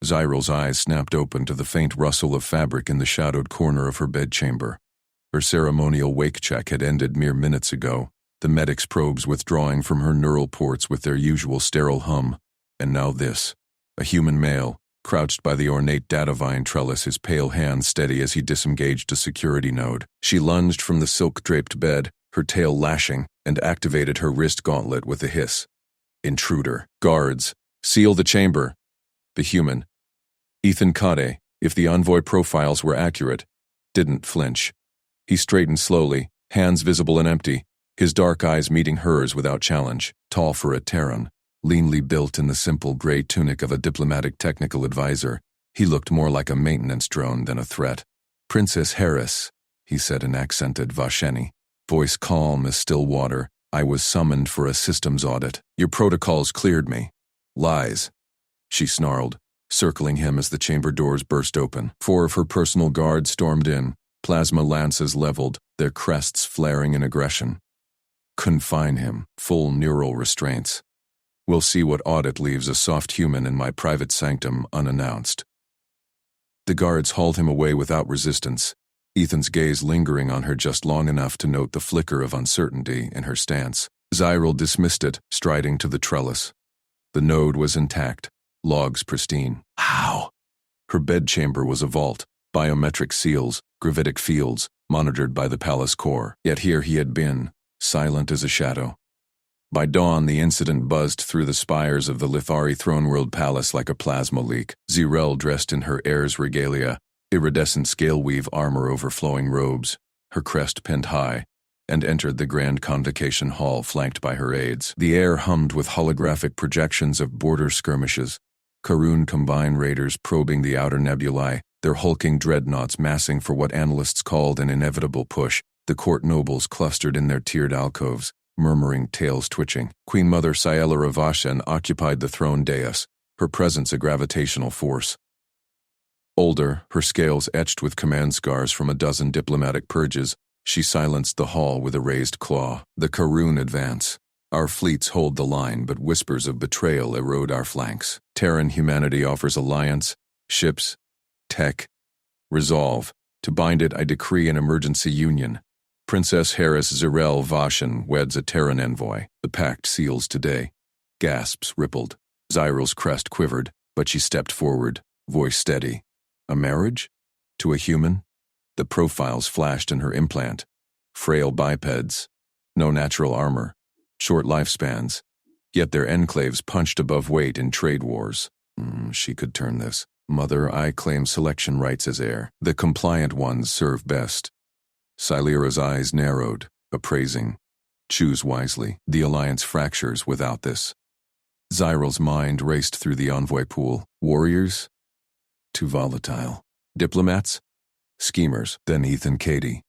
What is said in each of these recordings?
Zyral's eyes snapped open to the faint rustle of fabric in the shadowed corner of her bedchamber. Her ceremonial wake check had ended mere minutes ago, the medic's probes withdrawing from her neural ports with their usual sterile hum. And now this. A human male, crouched by the ornate datavine trellis, his pale hand steady as he disengaged a security node. She lunged from the silk-draped bed, her tail lashing, and activated her wrist gauntlet with a hiss. Intruder. Guards. Seal the chamber. The human, Ethan Kade, if the envoy profiles were accurate, didn't flinch. He straightened slowly, hands visible and empty, his dark eyes meeting hers without challenge. Tall for a Terran, leanly built in the simple gray tunic of a diplomatic technical advisor, he looked more like a maintenance drone than a threat. "Princess Harris," he said in accented Vasheni, voice calm as still water, "I was summoned for a systems audit. Your protocols cleared me." "Lies," she snarled, circling him as the chamber doors burst open. 4 of her personal guards stormed in, plasma lances leveled, their crests flaring in aggression. "Confine him, full neural restraints. We'll see what audit leaves a soft human in my private sanctum unannounced." The guards hauled him away without resistance, Ethan's gaze lingering on her just long enough to note the flicker of uncertainty in her stance. Zyral dismissed it, striding to the trellis. The node was intact, logs pristine. How? Her bedchamber was a vault, biometric seals, gravitic fields, monitored by the palace core. Yet here he had been, silent as a shadow. By dawn, the incident buzzed through the spires of the Lithari Throneworld Palace like a plasma leak. Zyrel, dressed in her heir's regalia, iridescent scale-weave armor over flowing robes, her crest pinned high, and entered the grand convocation hall flanked by her aides. The air hummed with holographic projections of border skirmishes, Karun Combine raiders probing the outer nebulae, their hulking dreadnoughts massing for what analysts called an inevitable push. The court nobles clustered in their tiered alcoves, murmuring, tails twitching. Queen Mother Ciela Ravashen occupied the throne dais, her presence a gravitational force. Older, her scales etched with command scars from a dozen diplomatic purges, she silenced the hall with a raised claw. "The Karun advance. Our fleets hold the line, but whispers of betrayal erode our flanks. Terran humanity offers alliance, ships, tech. Resolve. To bind it, I decree an emergency union. Princess Harris Zyrel Vashan weds a Terran envoy. The pact seals today." Gasps rippled. Zyral's crest quivered, but she stepped forward, voice steady. "A marriage? To a human?" The profiles flashed in her implant. Frail bipeds. No natural armor. Short lifespans. Yet their enclaves punched above weight in trade wars. She could turn this. "Mother, I claim selection rights as heir. The compliant ones serve best." Silira's eyes narrowed, appraising. "Choose wisely. The alliance fractures without this." Zyral's mind raced through the envoy pool. Warriors? Too volatile. Diplomats? Schemers. Then Ethan Kade.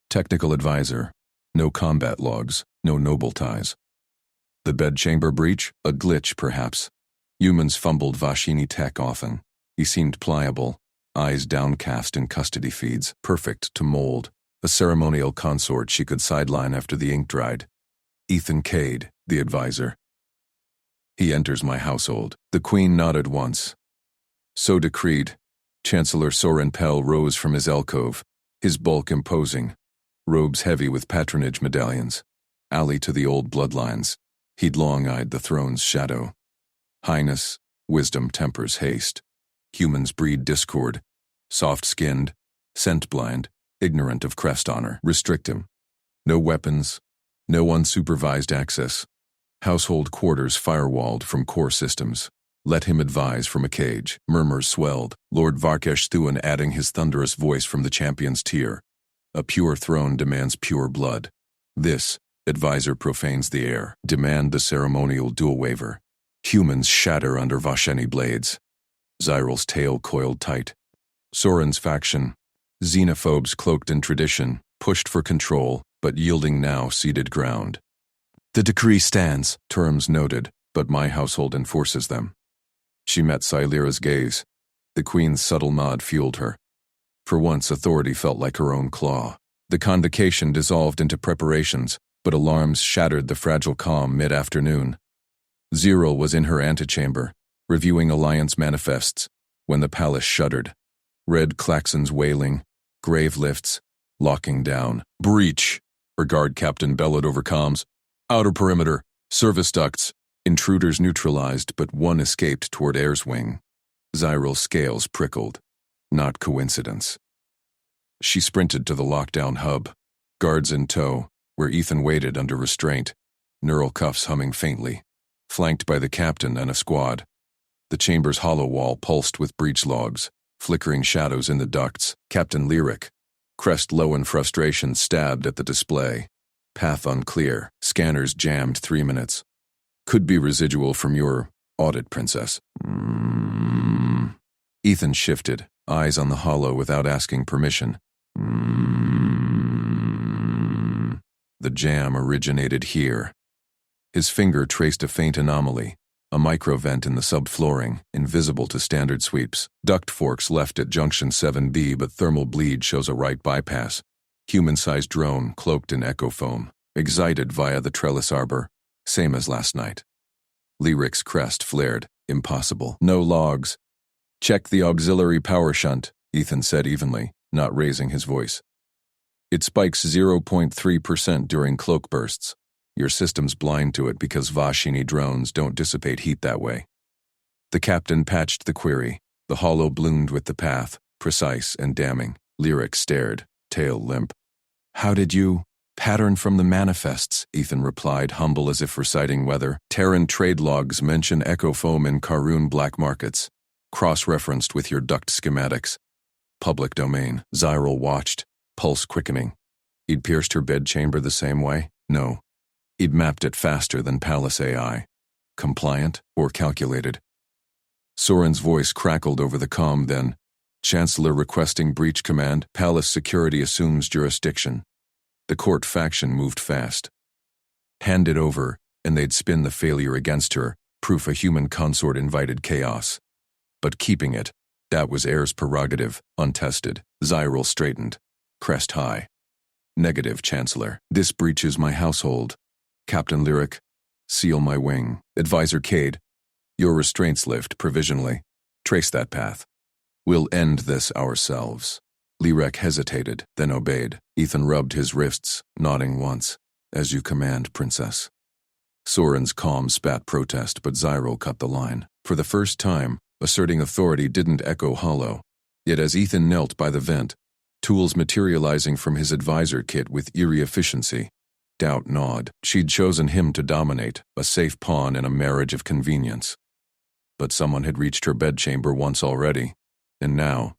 Technical advisor. No combat logs, no noble ties. The bedchamber breach? A glitch, perhaps. Humans fumbled Vashini tech often. He seemed pliable, eyes downcast in custody feeds, perfect to mold. A ceremonial consort she could sideline after the ink dried. Ethan Kade, the advisor. "He enters my household." The queen nodded once. "So decreed." Chancellor Soren Pell rose from his alcove, his bulk imposing, robes heavy with patronage medallions. Ally to the old bloodlines, he'd long eyed the throne's shadow. "Highness, wisdom tempers haste. Humans breed discord. Soft-skinned, scent-blind, ignorant of crest honor. Restrict him. No weapons, no unsupervised access. Household quarters firewalled from core systems. Let him advise from a cage." Murmurs swelled, Lord Varkesh Thuan adding his thunderous voice from the champion's tier. "A pure throne demands pure blood. This, advisor profanes the air. Demand the ceremonial dual waiver. Humans shatter under Vasheni blades." Zyral's tail coiled tight. Soren's faction, xenophobes cloaked in tradition, pushed for control, but yielding now ceded ground. "The decree stands," terms noted, "but my household enforces them." She met Silira's gaze. The queen's subtle nod fueled her. For once, authority felt like her own claw. The convocation dissolved into preparations, but alarms shattered the fragile calm mid-afternoon. Zyril was in her antechamber, reviewing alliance manifests, when the palace shuddered. Red klaxons wailing, grave lifts, locking down. "Breach!" her guard captain bellowed over comms. "Outer perimeter, service ducts." Intruders neutralized, but one escaped toward Air's wing. Zyral's scales prickled. Not coincidence. She sprinted to the lockdown hub, guards in tow, where Ethan waited under restraint, neural cuffs humming faintly, flanked by the captain and a squad. The chamber's hollow wall pulsed with breach logs, flickering shadows in the ducts. Captain Lyric, crest low in frustration, stabbed at the display. Path unclear, scanners jammed 3 minutes. "Could be residual from your audit, Princess." Ethan shifted, eyes on the hollow without asking permission. The jam originated here. His finger traced a faint anomaly, a microvent in the subflooring, invisible to standard sweeps. Duct forks left at junction 7B, but thermal bleed shows a right bypass. Human-sized drone cloaked in echo foam, excited via the trellis arbor, same as last night. Lyric's crest flared. Impossible. No logs. "Check the auxiliary power shunt," Ethan said evenly, not raising his voice. "It spikes 0.3% during cloak bursts. Your system's blind to it because Vashini drones don't dissipate heat that way." The captain patched the query. The hollow bloomed with the path, precise and damning. Lyric stared, tail limp. "How did you—" "Pattern from the manifests," Ethan replied, humble as if reciting weather. "Terran trade logs mention echo foam in Karun black markets. Cross-referenced with your duct schematics. Public domain." Zyral watched, pulse quickening. He'd pierced her bedchamber the same way? No. He'd mapped it faster than Palace AI. Compliant or calculated? Soren's voice crackled over the comm then. "Chancellor requesting breach command. Palace security assumes jurisdiction." The court faction moved fast. Hand it over, and they'd spin the failure against her, proof a human consort invited chaos. But keeping it, that was Air's prerogative, untested. Zyral straightened, crest high. "Negative, Chancellor. This breaches my household. Captain Lyric, seal my wing." Advisor Cade, "Your restraints lift provisionally. Trace that path. We'll end this ourselves." Lyric hesitated, then obeyed. Ethan rubbed his wrists, nodding once. "As you command, Princess." Soren's calm spat protest, but Zyral cut the line. For the first time, asserting authority didn't echo hollow. Yet as Ethan knelt by the vent, tools materializing from his advisor kit with eerie efficiency, doubt gnawed. She'd chosen him to dominate, a safe pawn in a marriage of convenience. But someone had reached her bedchamber once already, and now,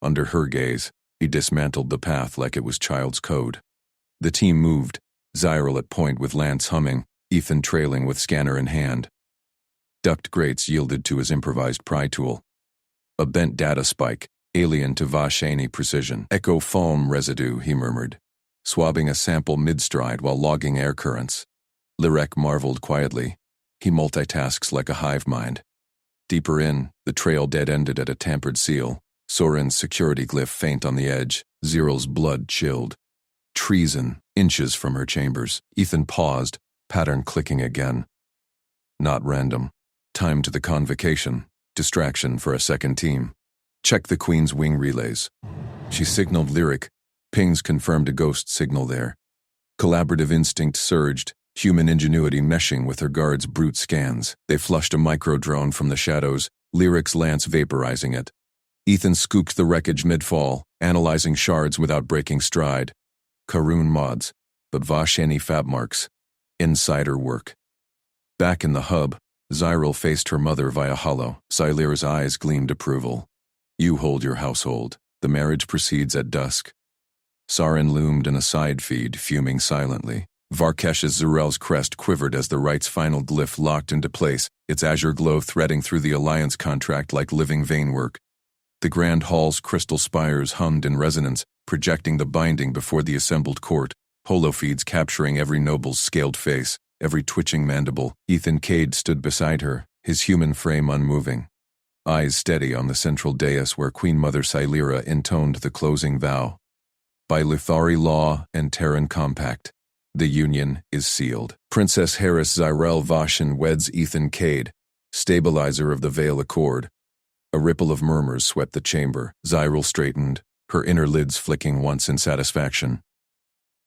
under her gaze, he dismantled the path like it was child's code. The team moved, Zyral at point with lance humming, Ethan trailing with scanner in hand. Duct grates yielded to his improvised pry tool. A bent data spike, alien to Vashani precision. "Echo foam residue," he murmured, swabbing a sample mid-stride while logging air currents. Lyrek marveled quietly. He multitasks like a hive mind. Deeper in, the trail dead-ended at a tampered seal. Soren's security glyph faint on the edge. Zyral's blood chilled. Treason, inches from her chambers. Ethan paused, pattern clicking again. Not random. Time to the convocation. Distraction for a second team. "Check the Queen's wing relays." She signaled Lyric. Pings confirmed a ghost signal there. Collaborative instinct surged, human ingenuity meshing with her guards' brute scans. They flushed a micro-drone from the shadows, Lyric's lance vaporizing it. Ethan scooped the wreckage mid-fall, analyzing shards without breaking stride. Karun mods, but Vashani fab marks. Insider work. Back in the hub, Zyral faced her mother via hollow. Silira's eyes gleamed approval. "You hold your household. The marriage proceeds at dusk." Sarin loomed in a side feed, fuming silently. Varkesh's Zurel's crest quivered as the right's final glyph locked into place, its azure glow threading through the alliance contract like living veinwork. The grand hall's crystal spires hummed in resonance, projecting the binding before the assembled court, holofeeds capturing every noble's scaled face, every twitching mandible. Ethan Cade stood beside her, his human frame unmoving. Eyes steady on the central dais where Queen Mother Silira intoned the closing vow. "By Luthari law and Terran compact, the union is sealed." Princess Harris Zyrel Vashan weds Ethan Cade, stabilizer of the Vale Accord. A ripple of murmurs swept the chamber. Zyril straightened, her inner lids flicking once in satisfaction.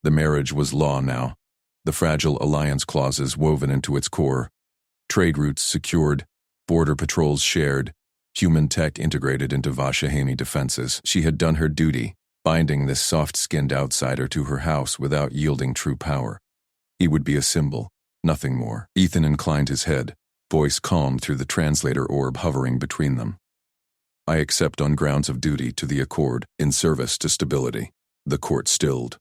The marriage was law now, the fragile alliance clauses woven into its core, trade routes secured, border patrols shared, human tech integrated into Vashahemi defenses. She had done her duty, binding this soft-skinned outsider to her house without yielding true power. He would be a symbol, nothing more. Ethan inclined his head, voice calm through the translator orb hovering between them. I accept on grounds of duty to the accord, in service to stability. The court stilled.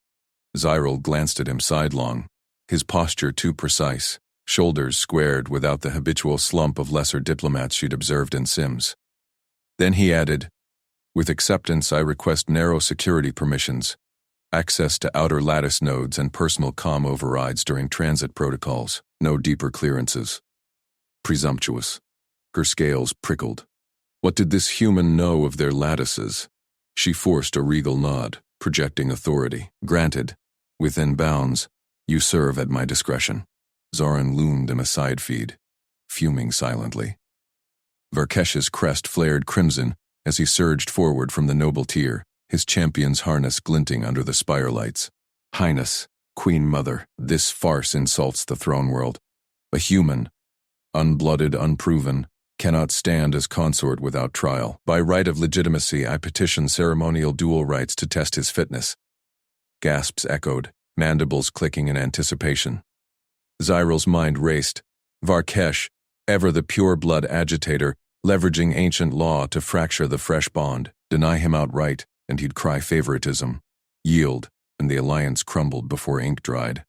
Zyril glanced at him sidelong, his posture too precise, shoulders squared without the habitual slump of lesser diplomats she'd observed in Sims. Then he added, with acceptance I request narrow security permissions, access to outer lattice nodes and personal comm overrides during transit protocols, no deeper clearances. Presumptuous. Her scales prickled. What did this human know of their lattices? She forced a regal nod, projecting authority. Granted. Within bounds. You serve at my discretion. Zoran loomed in a side feed, fuming silently. Varkesh's crest flared crimson as he surged forward from the noble tier, his champion's harness glinting under the spire lights. Highness, Queen Mother, this farce insults the throne world. A human, unblooded, unproven, cannot stand as consort without trial. By right of legitimacy, I petition ceremonial dual rights to test his fitness. Gasps echoed, mandibles clicking in anticipation. Zyril's mind raced. Varkesh, ever the pure-blood agitator, leveraging ancient law to fracture the fresh bond. Deny him outright, and he'd cry favoritism. Yield, and the alliance crumbled before ink dried.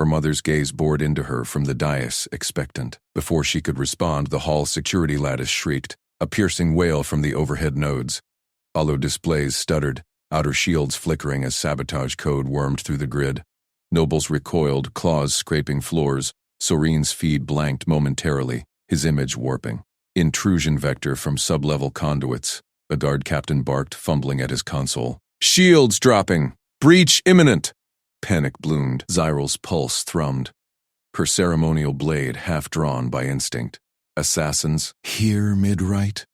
Her mother's gaze bored into her from the dais, expectant. Before she could respond, the hall's security lattice shrieked, a piercing wail from the overhead nodes. Hollow displays stuttered, outer shields flickering as sabotage code wormed through the grid. Nobles recoiled, claws scraping floors. Soren's feed blanked momentarily, his image warping. Intrusion vector from sub-level conduits. A guard captain barked, fumbling at his console. Shields dropping! Breach imminent! Panic bloomed. Zyril's pulse thrummed. Her ceremonial blade half-drawn by instinct. Assassins, here mid-right?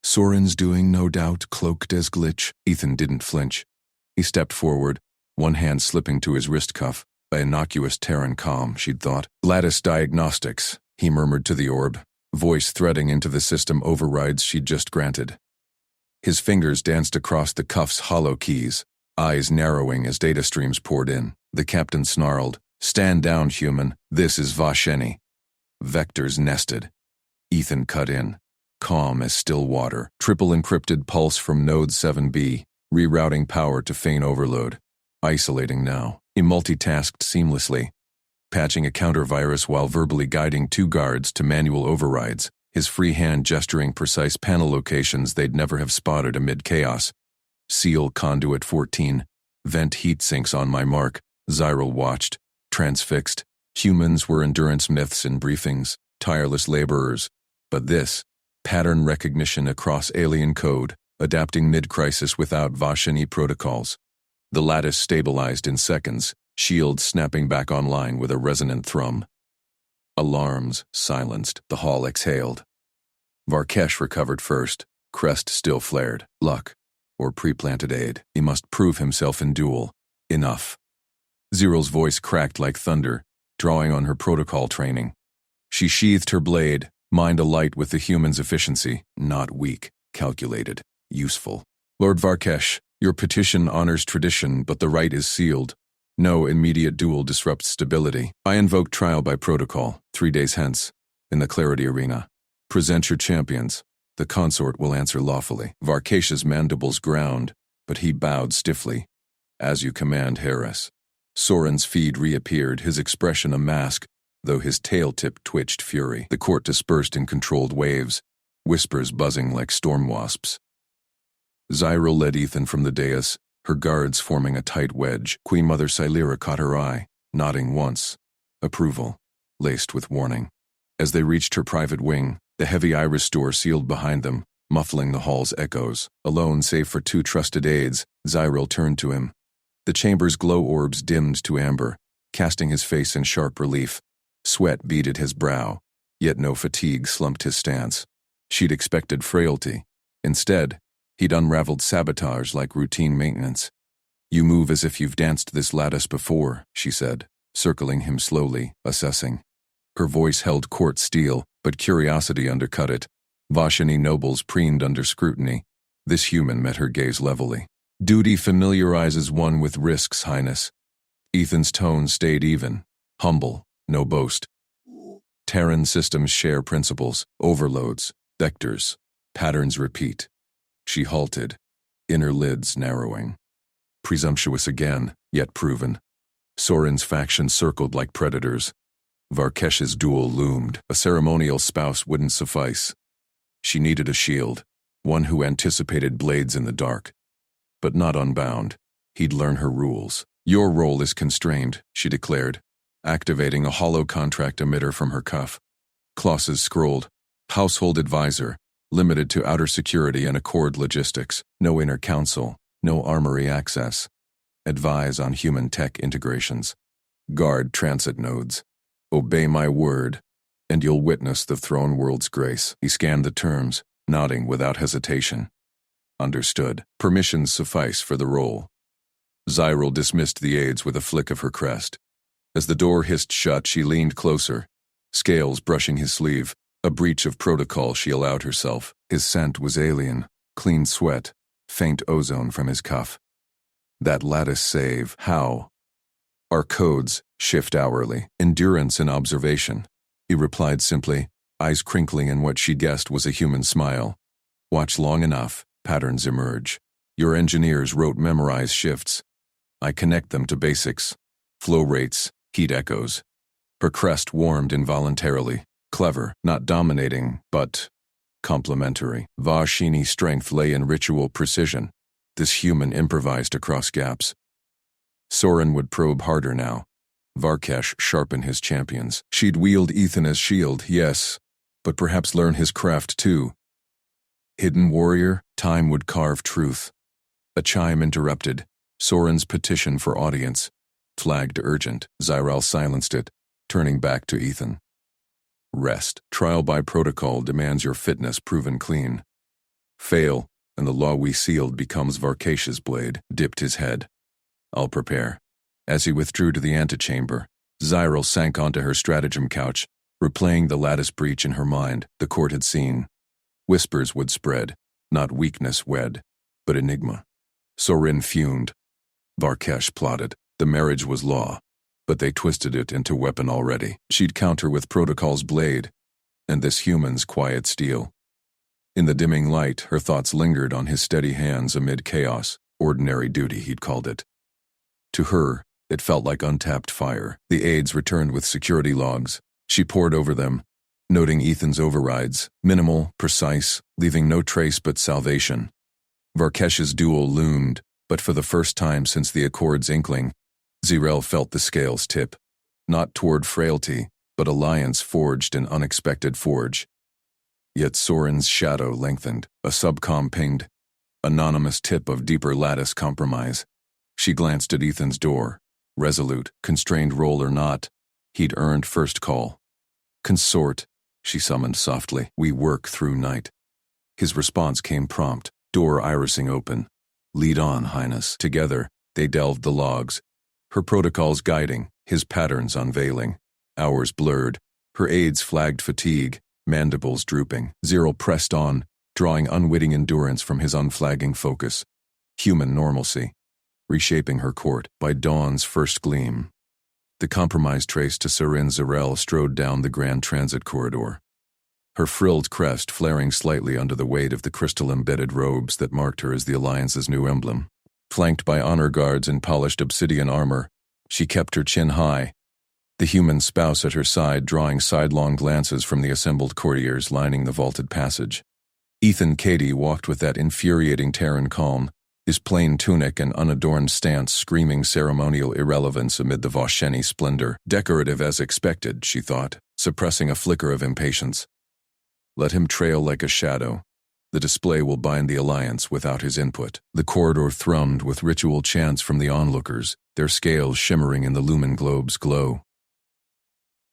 Soren's doing, no doubt, cloaked as glitch. Ethan didn't flinch. He stepped forward, one hand slipping to his wrist cuff, a innocuous Terran calm, she'd thought. Lattice diagnostics, he murmured to the orb, voice threading into the system overrides she'd just granted. His fingers danced across the cuff's hollow keys, eyes narrowing as data streams poured in. The captain snarled, Stand down, human. This is Vasheni. Vectors nested. Ethan cut in, calm as still water. Triple encrypted pulse from node 7B, rerouting power to feign overload. Isolating now. He multitasked seamlessly, patching a counter-virus while verbally guiding two guards to manual overrides, his free hand gesturing precise panel locations they'd never have spotted amid chaos. Seal conduit 14. Vent heat sinks on my mark. Zyril watched, transfixed. Humans were endurance myths in briefings, tireless laborers. But this, pattern recognition across alien code, adapting mid-crisis without Vasheni protocols. The lattice stabilized in seconds, shields snapping back online with a resonant thrum. Alarms silenced. The hall exhaled. Varkesh recovered first, crest still flared. Luck, or pre-planted aid. He must prove himself in duel. Enough. Zyril's voice cracked like thunder, drawing on her protocol training. She sheathed her blade, mind alight with the human's efficiency, not weak, calculated, useful. Lord Varkesh, your petition honors tradition, but the rite is sealed. No immediate duel disrupts stability. I invoke trial by protocol, 3 days hence, in the Clarity Arena. Present your champions. The consort will answer lawfully. Varkesh's mandibles ground, but he bowed stiffly. As you command, Harris. Soren's feed reappeared, his expression a mask, though his tail tip twitched fury. The court dispersed in controlled waves, whispers buzzing like storm wasps. Zyril led Ethan from the dais, her guards forming a tight wedge. Queen Mother Silera caught her eye, nodding once. Approval, laced with warning. As they reached her private wing, the heavy iris door sealed behind them, muffling the hall's echoes. Alone save for 2 trusted aides, Zyril turned to him. The chamber's glow orbs dimmed to amber, casting his face in sharp relief. Sweat beaded his brow, yet no fatigue slumped his stance. She'd expected frailty. Instead, he'd unraveled sabotage like routine maintenance. "You move as if you've danced this lattice before," she said, circling him slowly, assessing. Her voice held court steel, but curiosity undercut it. Vashani nobles preened under scrutiny. This human met her gaze levelly. "Duty familiarizes one with risks, Highness." Ethan's tone stayed even. Humble, no boast. Terran systems share principles, overloads, vectors, patterns repeat. She halted, inner lids narrowing. Presumptuous again, yet proven. Soren's faction circled like predators. Varkesh's duel loomed. A ceremonial spouse wouldn't suffice. She needed a shield, one who anticipated blades in the dark. But not unbound. He'd learn her rules. "Your role is constrained," she declared, activating a hollow contract emitter from her cuff. Clauses scrolled. "Household advisor, limited to outer security and accord logistics. No inner council, no armory access. Advise on human tech integrations. Guard transit nodes. Obey my word, and you'll witness the throne world's grace." He scanned the terms, nodding without hesitation. Understood. Permissions suffice for the role. Zyril dismissed the aides with a flick of her crest. As the door hissed shut, she leaned closer, scales brushing his sleeve. A breach of protocol she allowed herself. His scent was alien, clean sweat, faint ozone from his cuff. "That lattice save, how?" "Our codes shift hourly. Endurance and observation," he replied simply, eyes crinkling in what she guessed was a human smile. "Watch long enough, patterns emerge. Your engineers wrote memorize shifts. I connect them to basics. Flow rates, heat echoes." Her crest warmed involuntarily. Clever, not dominating, but complementary. Vashini's strength lay in ritual precision. This human improvised across gaps. Soren would probe harder now. Varkesh sharpen his champions. She'd wield Ethan as shield, yes, but perhaps learn his craft too. Hidden warrior, time would carve truth. A chime interrupted. Soren's petition for audience. Flagged urgent. Zyril silenced it, turning back to Ethan. "Rest. Trial by protocol demands your fitness proven clean. Fail, and the law we sealed becomes Varkesh's blade." Dipped his head. "I'll prepare." As he withdrew to the antechamber, Zyril sank onto her stratagem couch, replaying the lattice breach in her mind the court had seen. Whispers would spread, not weakness wed, but enigma. Soren fumed. Varkesh plotted. The marriage was law, but they twisted it into weapon already. She'd counter with protocol's blade, and this human's quiet steel. In the dimming light, her thoughts lingered on his steady hands amid chaos. Ordinary duty, he'd called it. To her, it felt like untapped fire. The aides returned with security logs. She pored over them, noting Ethan's overrides, minimal, precise, leaving no trace but salvation. Varkesh's duel loomed, but for the first time since the Accord's inkling, Zyril felt the scales tip. Not toward frailty, but alliance forged in unexpected forge. Yet Soren's shadow lengthened. A subcom pinged. Anonymous tip of deeper lattice compromise. She glanced at Ethan's door. Resolute, constrained role or not, he'd earned first call. "Consort," she summoned softly. "We work through night." His response came prompt, door irising open. "Lead on, Highness." Together, they delved the logs. Her protocols guiding, his patterns unveiling. Hours blurred. Her aides flagged fatigue, mandibles drooping. Zyril pressed on, drawing unwitting endurance from his unflagging focus. Human normalcy. Reshaping her court by dawn's first gleam. The compromise trace to Soren Zyril strode down the grand transit corridor. Her frilled crest flaring slightly under the weight of the crystal-embedded robes that marked her as the Alliance's new emblem. Flanked by honor guards in polished obsidian armor, she kept her chin high, the human spouse at her side drawing sidelong glances from the assembled courtiers lining the vaulted passage. Ethan Cady walked with that infuriating Terran calm, his plain tunic and unadorned stance screaming ceremonial irrelevance amid the Vasheni splendor. Decorative as expected, she thought, suppressing a flicker of impatience. Let him trail like a shadow. The display will bind the Alliance without his input. The corridor thrummed with ritual chants from the onlookers, their scales shimmering in the lumen globe's glow.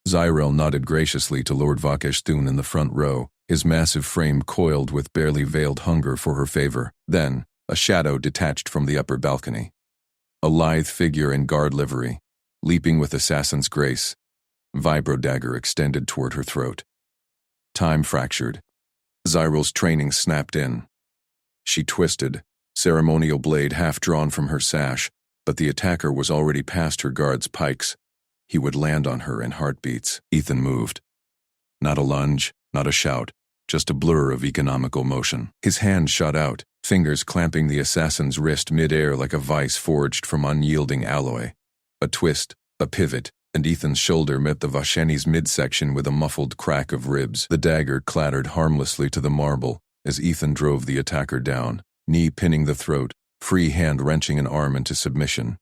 Zyril nodded graciously to Lord Vakesh Thun in the front row, his massive frame coiled with barely veiled hunger for her favor. Then, a shadow detached from the upper balcony. A lithe figure in guard livery, leaping with assassin's grace, vibro dagger extended toward her throat. Time fractured. Zyral's training snapped in. She twisted, ceremonial blade half drawn from her sash, but the attacker was already past her guard's pikes. He would land on her in heartbeats. Ethan moved. Not a lunge, not a shout, just a blur of economical motion. His hand shot out, fingers clamping the assassin's wrist mid-air like a vice forged from unyielding alloy. A twist, a pivot, and Ethan's shoulder met the Vasheni's midsection with a muffled crack of ribs. The dagger clattered harmlessly to the marble as Ethan drove the attacker down, knee pinning the throat, free hand wrenching an arm into submission.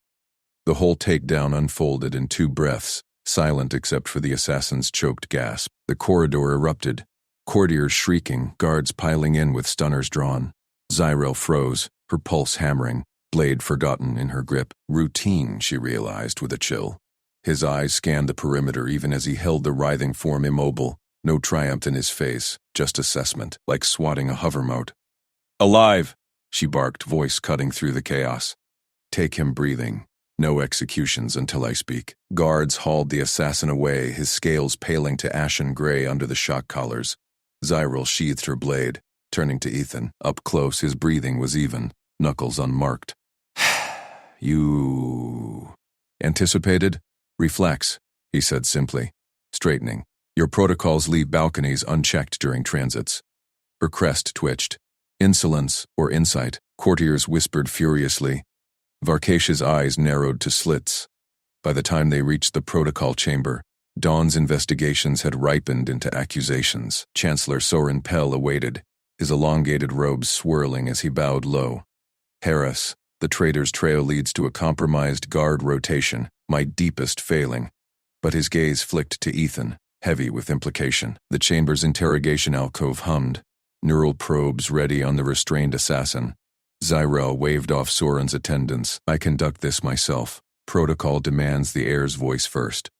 The whole takedown unfolded in 2 breaths, silent except for the assassin's choked gasp. The corridor erupted, courtiers shrieking, guards piling in with stunners drawn. Zyral froze, her pulse hammering, blade forgotten in her grip. Routine, she realized with a chill. His eyes scanned the perimeter even as he held the writhing form immobile. No triumph in his face, just assessment, like swatting a hovermote. "Alive!" she barked, voice cutting through the chaos. "Take him breathing. No executions until I speak." Guards hauled the assassin away, his scales paling to ashen gray under the shock collars. Zyral sheathed her blade, turning to Ethan. Up close, his breathing was even, knuckles unmarked. "You anticipated? Reflex," he said simply, straightening. "Your protocols leave balconies unchecked during transits." Her crest twitched. "Insolence or insight," courtiers whispered furiously. Varkash's eyes narrowed to slits. By the time they reached the protocol chamber, Dawn's investigations had ripened into accusations. Chancellor Soren Pell awaited, his elongated robes swirling as he bowed low. "Harris, the traitor's trail leads to a compromised guard rotation, my deepest failing." But his gaze flicked to Ethan, heavy with implication. The chamber's interrogation alcove hummed, neural probes ready on the restrained assassin. Zyral waved off Soren's attendants. "I conduct this myself. Protocol demands the heir's voice first."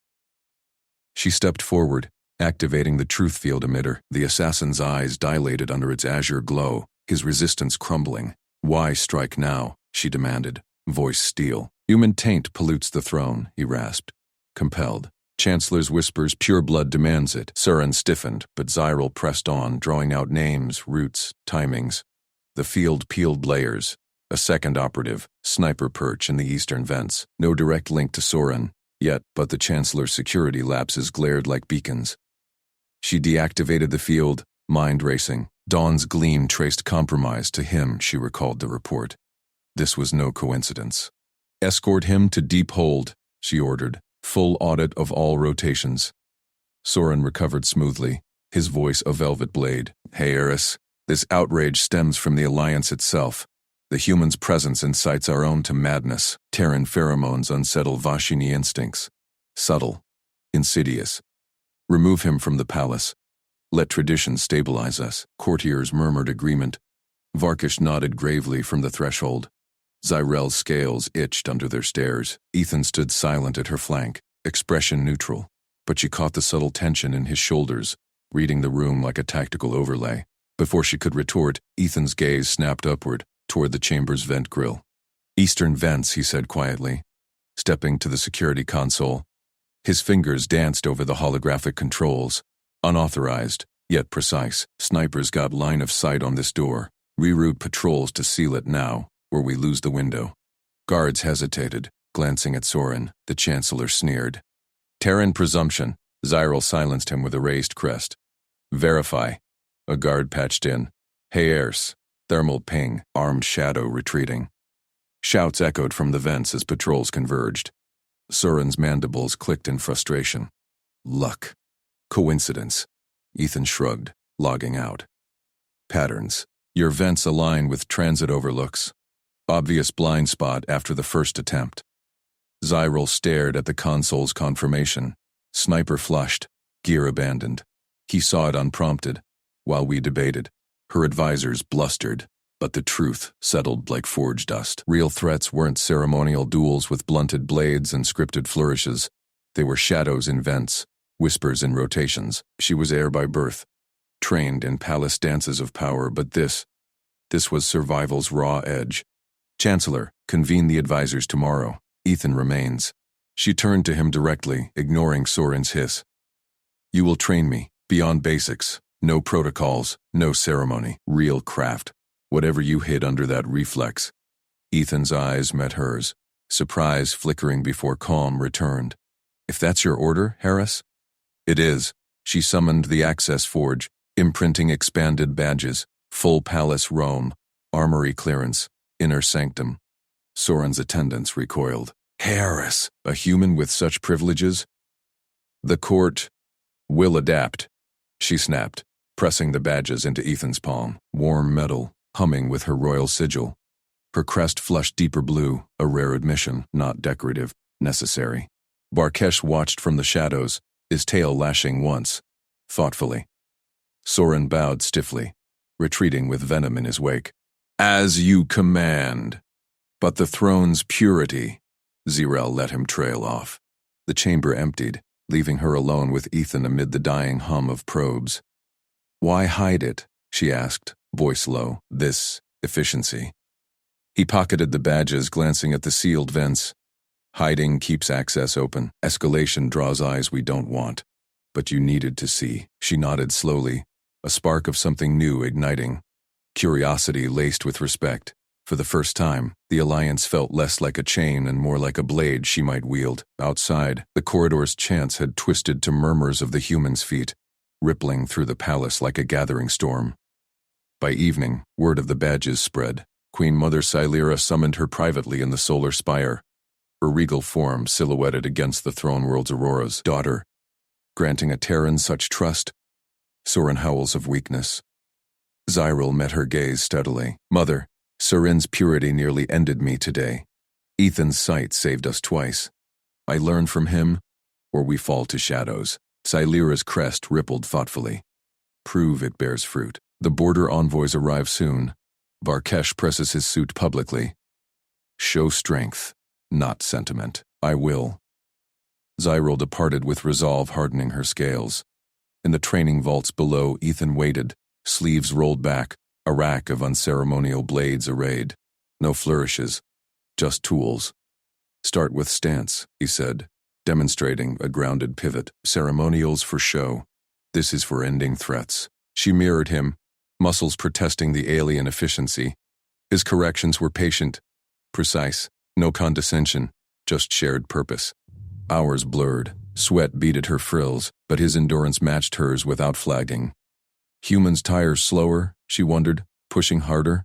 She stepped forward, activating the truth field emitter. The assassin's eyes dilated under its azure glow, his resistance crumbling. "Why strike now?" she demanded, voice steel. "Human taint pollutes the throne," he rasped. Compelled. Chancellor's whispers, "Pure blood demands it." Soren stiffened, but Zyral pressed on, drawing out names, routes, timings. The field peeled layers. A second operative, sniper perch in the eastern vents. No direct link to Soren, yet, but the Chancellor's security lapses glared like beacons. She deactivated the field, mind racing. Dawn's gleam traced compromise to him, she recalled the report. This was no coincidence. "Escort him to deep hold," she ordered. "Full audit of all rotations." Soren recovered smoothly, his voice a velvet blade. "Hey, Eris. This outrage stems from the Alliance itself. The human's presence incites our own to madness. Terran pheromones unsettle Vashini instincts. Subtle. Insidious. Remove him from the palace. Let tradition stabilize us." Courtiers murmured agreement. Varkish nodded gravely from the threshold. Zyral's scales itched under their stares. Ethan stood silent at her flank, expression neutral, but she caught the subtle tension in his shoulders, reading the room like a tactical overlay. Before she could retort, Ethan's gaze snapped upward, toward the chamber's vent grill. "Eastern vents," he said quietly, stepping to the security console. His fingers danced over the holographic controls. Unauthorized, yet precise. "Snipers got line of sight on this door. Reroute patrols to seal it now, or we lose the window." Guards hesitated, glancing at Soren. The Chancellor sneered. "Terran presumption." Zyral silenced him with a raised crest. "Verify." A guard patched in. "Hey, Ers." Thermal ping, armed shadow retreating. Shouts echoed from the vents as patrols converged. Soren's mandibles clicked in frustration. Luck. Coincidence. Ethan shrugged, logging out. Patterns. Your vents align with transit overlooks. Obvious blind spot after the first attempt. Zyral stared at the console's confirmation. Sniper flushed, gear abandoned. He saw it unprompted. While we debated, her advisors blustered, but the truth settled like forge dust. Real threats weren't ceremonial duels with blunted blades and scripted flourishes. They were shadows in vents, whispers in rotations. She was heir by birth. trained in palace dances of power, but this was survival's raw edge. Chancellor, convene the advisors tomorrow. Ethan remains. She turned to him directly, ignoring Soren's hiss. You will train me, beyond basics. No protocols, no ceremony, real craft. Whatever you hid under that reflex. Ethan's eyes met hers, surprise flickering before calm returned. If that's your order, Harris? It is. She summoned the access forge, imprinting expanded badges, full palace roam, armory clearance, inner sanctum. Soren's attendants recoiled. Harris, a human with such privileges? The court will adapt, she snapped, pressing the badges into Ethan's palm, warm metal, humming with her royal sigil. Her crest flushed deeper blue, a rare admission, not decorative, necessary. Barkesh watched from the shadows, his tail lashing once, thoughtfully. Soren bowed stiffly, retreating with venom in his wake. As you command. But the throne's purity. Zirel let him trail off. The chamber emptied, leaving her alone with Ethan amid the dying hum of probes. Why hide it? She asked, voice low. This efficiency. He pocketed the badges, glancing at the sealed vents. Hiding keeps access open. Escalation draws eyes we don't want. But you needed to see. She nodded slowly, a spark of something new igniting. Curiosity laced with respect. For the first time, the Alliance felt less like a chain and more like a blade she might wield. Outside, the corridor's chants had twisted to murmurs of the humans' feet, rippling through the palace like a gathering storm. By evening, word of the badges spread. Queen Mother Silera summoned her privately in the solar spire, her regal form silhouetted against the throne world's auroras. Daughter, granting a Terran such trust? Soren howls of weakness. Zyril met her gaze steadily. Mother, Soren's purity nearly ended me today. Ethan's sight saved us twice. I learn from him, or we fall to shadows. Silera's crest rippled thoughtfully. Prove it bears fruit. The border envoys arrive soon. Barkesh presses his suit publicly. Show strength, not sentiment. I will. Zyril departed with resolve hardening her scales. In the training vaults below, Ethan waited, sleeves rolled back, a rack of unceremonial blades arrayed. No flourishes, just tools. Start with stance, he said, demonstrating a grounded pivot. Ceremonials for show. This is for ending threats. She mirrored him, muscles protesting the alien efficiency. His corrections were patient, precise, no condescension, just shared purpose. Hours blurred, sweat beaded her frills, but his endurance matched hers without flagging. Humans tire slower, she wondered, pushing harder.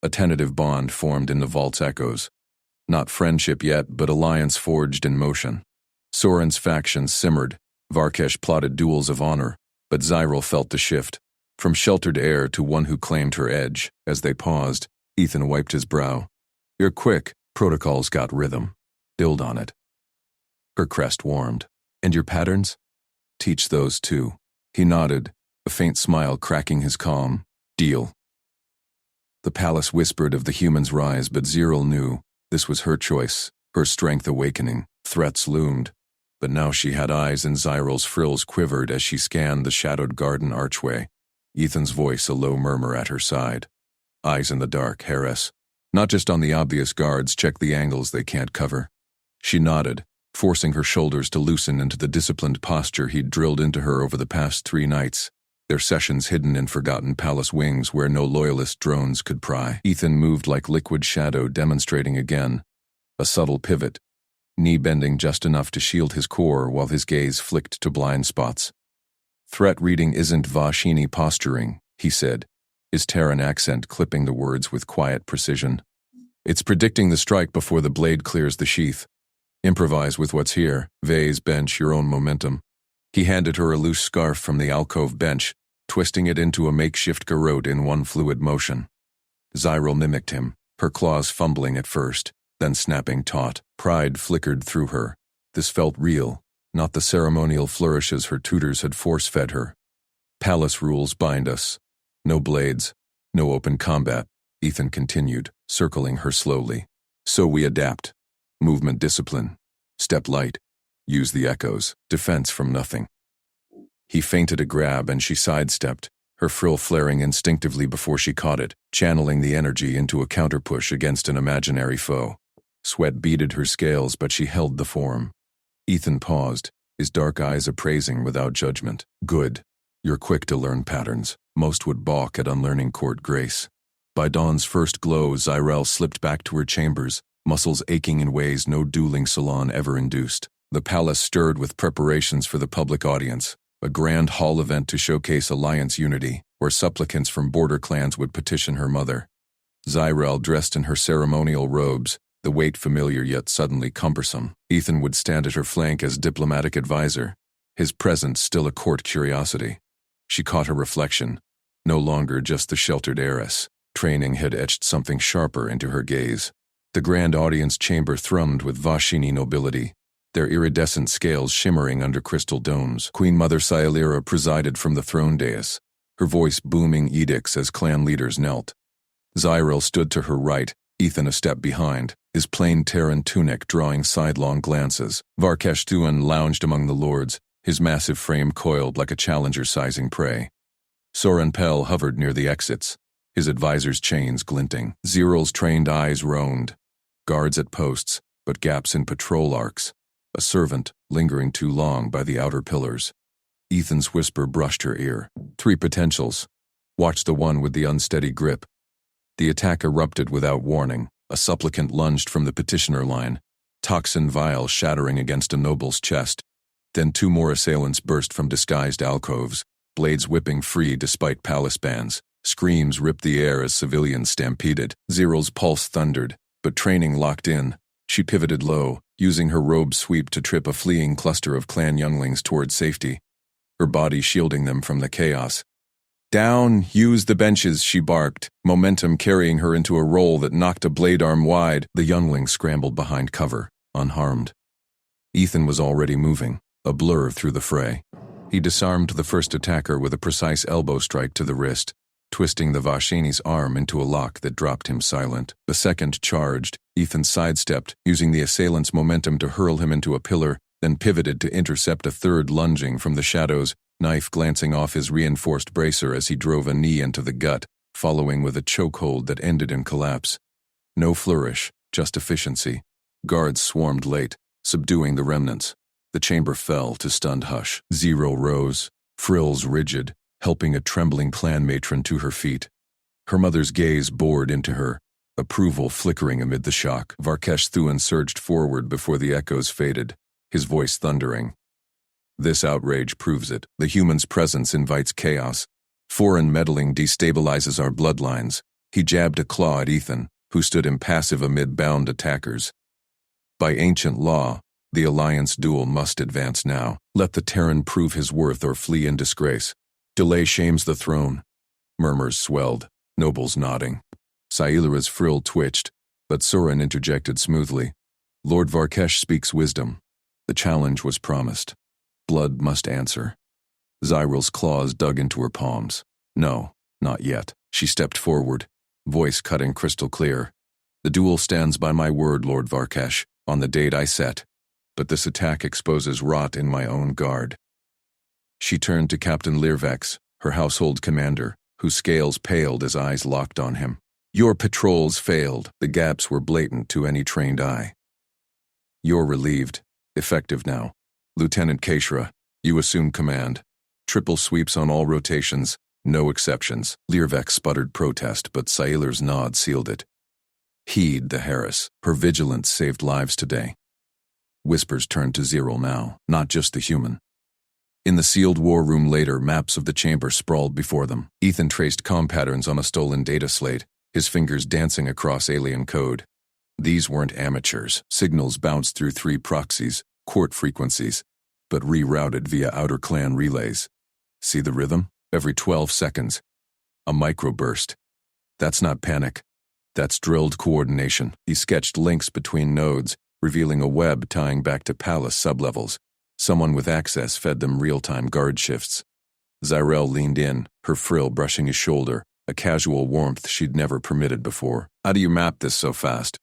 A tentative bond formed in the vault's echoes. Not friendship yet, but alliance forged in motion. Soren's faction simmered. Varkesh plotted duels of honor, but Zyril felt the shift. From sheltered heir to one who claimed her edge. As they paused, Ethan wiped his brow. You're quick. Protocol's got rhythm. Build on it. Her crest warmed. And your patterns? Teach those too. He nodded, a faint smile cracking his calm. Deal. The palace whispered of the human's rise, but Zyril knew this was her choice, her strength awakening. Threats loomed, but now she had eyes, and Zyril's frills quivered as she scanned the shadowed garden archway. Ethan's voice a low murmur at her side. Eyes in the dark, Harris. Not just on the obvious guards, check the angles they can't cover. She nodded, forcing her shoulders to loosen into the disciplined posture he'd drilled into her over the past 3 nights. Their sessions hidden in forgotten palace wings where no loyalist drones could pry. Ethan moved like liquid shadow, demonstrating again. A subtle pivot, knee bending just enough to shield his core while his gaze flicked to blind spots. Threat reading isn't Vashini posturing, he said, his Terran accent clipping the words with quiet precision. It's predicting the strike before the blade clears the sheath. Improvise with what's here. Vase, bench, your own momentum. He handed her a loose scarf from the alcove bench, twisting it into a makeshift garrote in one fluid motion. Zyril mimicked him, her claws fumbling at first, then snapping taut. Pride flickered through her. This felt real, not the ceremonial flourishes her tutors had force-fed her. Palace rules bind us. No blades, no open combat, Ethan continued, circling her slowly. So we adapt. Movement discipline. Step light. Use the echoes. Defense from nothing. He feinted a grab and she sidestepped, her frill flaring instinctively before she caught it, channeling the energy into a counterpush against an imaginary foe. Sweat beaded her scales, but she held the form. Ethan paused, his dark eyes appraising without judgment. Good. You're quick to learn patterns. Most would balk at unlearning court grace. By dawn's first glow, Zyrel slipped back to her chambers, muscles aching in ways no dueling salon ever induced. The palace stirred with preparations for the public audience, a grand hall event to showcase alliance unity, where supplicants from border clans would petition her mother. Zyrel, dressed in her ceremonial robes, the weight familiar yet suddenly cumbersome. Ethan would stand at her flank as diplomatic advisor, his presence still a court curiosity. She caught her reflection, no longer just the sheltered heiress. Training had etched something sharper into her gaze. The grand audience chamber thrummed with Vashini nobility, their iridescent scales shimmering under crystal domes. Queen Mother Sailira presided from the throne dais, her voice booming edicts as clan leaders knelt. Zyrel stood to her right, Ethan a step behind, his plain Terran tunic drawing sidelong glances. Varkesh Thuan lounged among the lords, his massive frame coiled like a challenger sizing prey. Soren Pell hovered near the exits, his advisor's chains glinting. Zyrel's trained eyes roamed. Guards at posts, but gaps in patrol arcs. A servant lingering too long by the outer pillars. Ethan's whisper brushed her ear. 3 potentials. Watch the one with the unsteady grip. The attack erupted without warning. A supplicant lunged from the petitioner line, toxin vial shattering against a noble's chest. Then 2 more assailants burst from disguised alcoves, blades whipping free despite palace bans. Screams ripped the air as civilians stampeded. Zyrel's pulse thundered, but training locked in. She pivoted low, using her robe sweep to trip a fleeing cluster of clan younglings toward safety, her body shielding them from the chaos. Down, use the benches, she barked, momentum carrying her into a roll that knocked a blade arm wide. The younglings scrambled behind cover, unharmed. Ethan was already moving, a blur through the fray. He disarmed the first attacker with a precise elbow strike to the wrist, twisting the Vashini's arm into a lock that dropped him silent. The second charged. Ethan sidestepped, using the assailant's momentum to hurl him into a pillar, then pivoted to intercept a third lunging from the shadows, knife glancing off his reinforced bracer as he drove a knee into the gut, following with a chokehold that ended in collapse. No flourish, just efficiency. Guards swarmed late, subduing the remnants. The chamber fell to stunned hush. Zero rose, frills rigid, helping a trembling clan matron to her feet. Her mother's gaze bored into her, approval flickering amid the shock. Varkesh Thuan surged forward before the echoes faded, his voice thundering. This outrage proves it. The human's presence invites chaos. Foreign meddling destabilizes our bloodlines. He jabbed a claw at Ethan, who stood impassive amid bound attackers. By ancient law, the alliance duel must advance now. Let the Terran prove his worth or flee in disgrace. Delay shames the throne. Murmurs swelled, nobles nodding. Sailira's frill twitched, but Soren interjected smoothly. Lord Varkesh speaks wisdom. The challenge was promised. Blood must answer. Zyrel's claws dug into her palms. No, not yet. She stepped forward, voice cutting crystal clear. The duel stands by my word, Lord Varkesh, on the date I set. But this attack exposes rot in my own guard. She turned to Captain Lirvex, her household commander, whose scales paled as eyes locked on him. Your patrols failed. The gaps were blatant to any trained eye. You're relieved. Effective now. Lieutenant Keshra, you assume command. Triple sweeps on all rotations, no exceptions. Lirvex sputtered protest, but Sailor's nod sealed it. Heed the Harris. Her vigilance saved lives today. Whispers turned to Zyrel now, not just the human. In the sealed war room later, maps of the chamber sprawled before them. Ethan traced comm patterns on a stolen data slate, his fingers dancing across alien code. These weren't amateurs. Signals bounced through 3 proxies, court frequencies, but rerouted via outer clan relays. See the rhythm? Every 12 seconds. A microburst. That's not panic. That's drilled coordination. He sketched links between nodes, revealing a web tying back to palace sublevels. Someone with access fed them real-time guard shifts. Zyrel leaned in, her frill brushing his shoulder, a casual warmth she'd never permitted before. How do you map this so fast?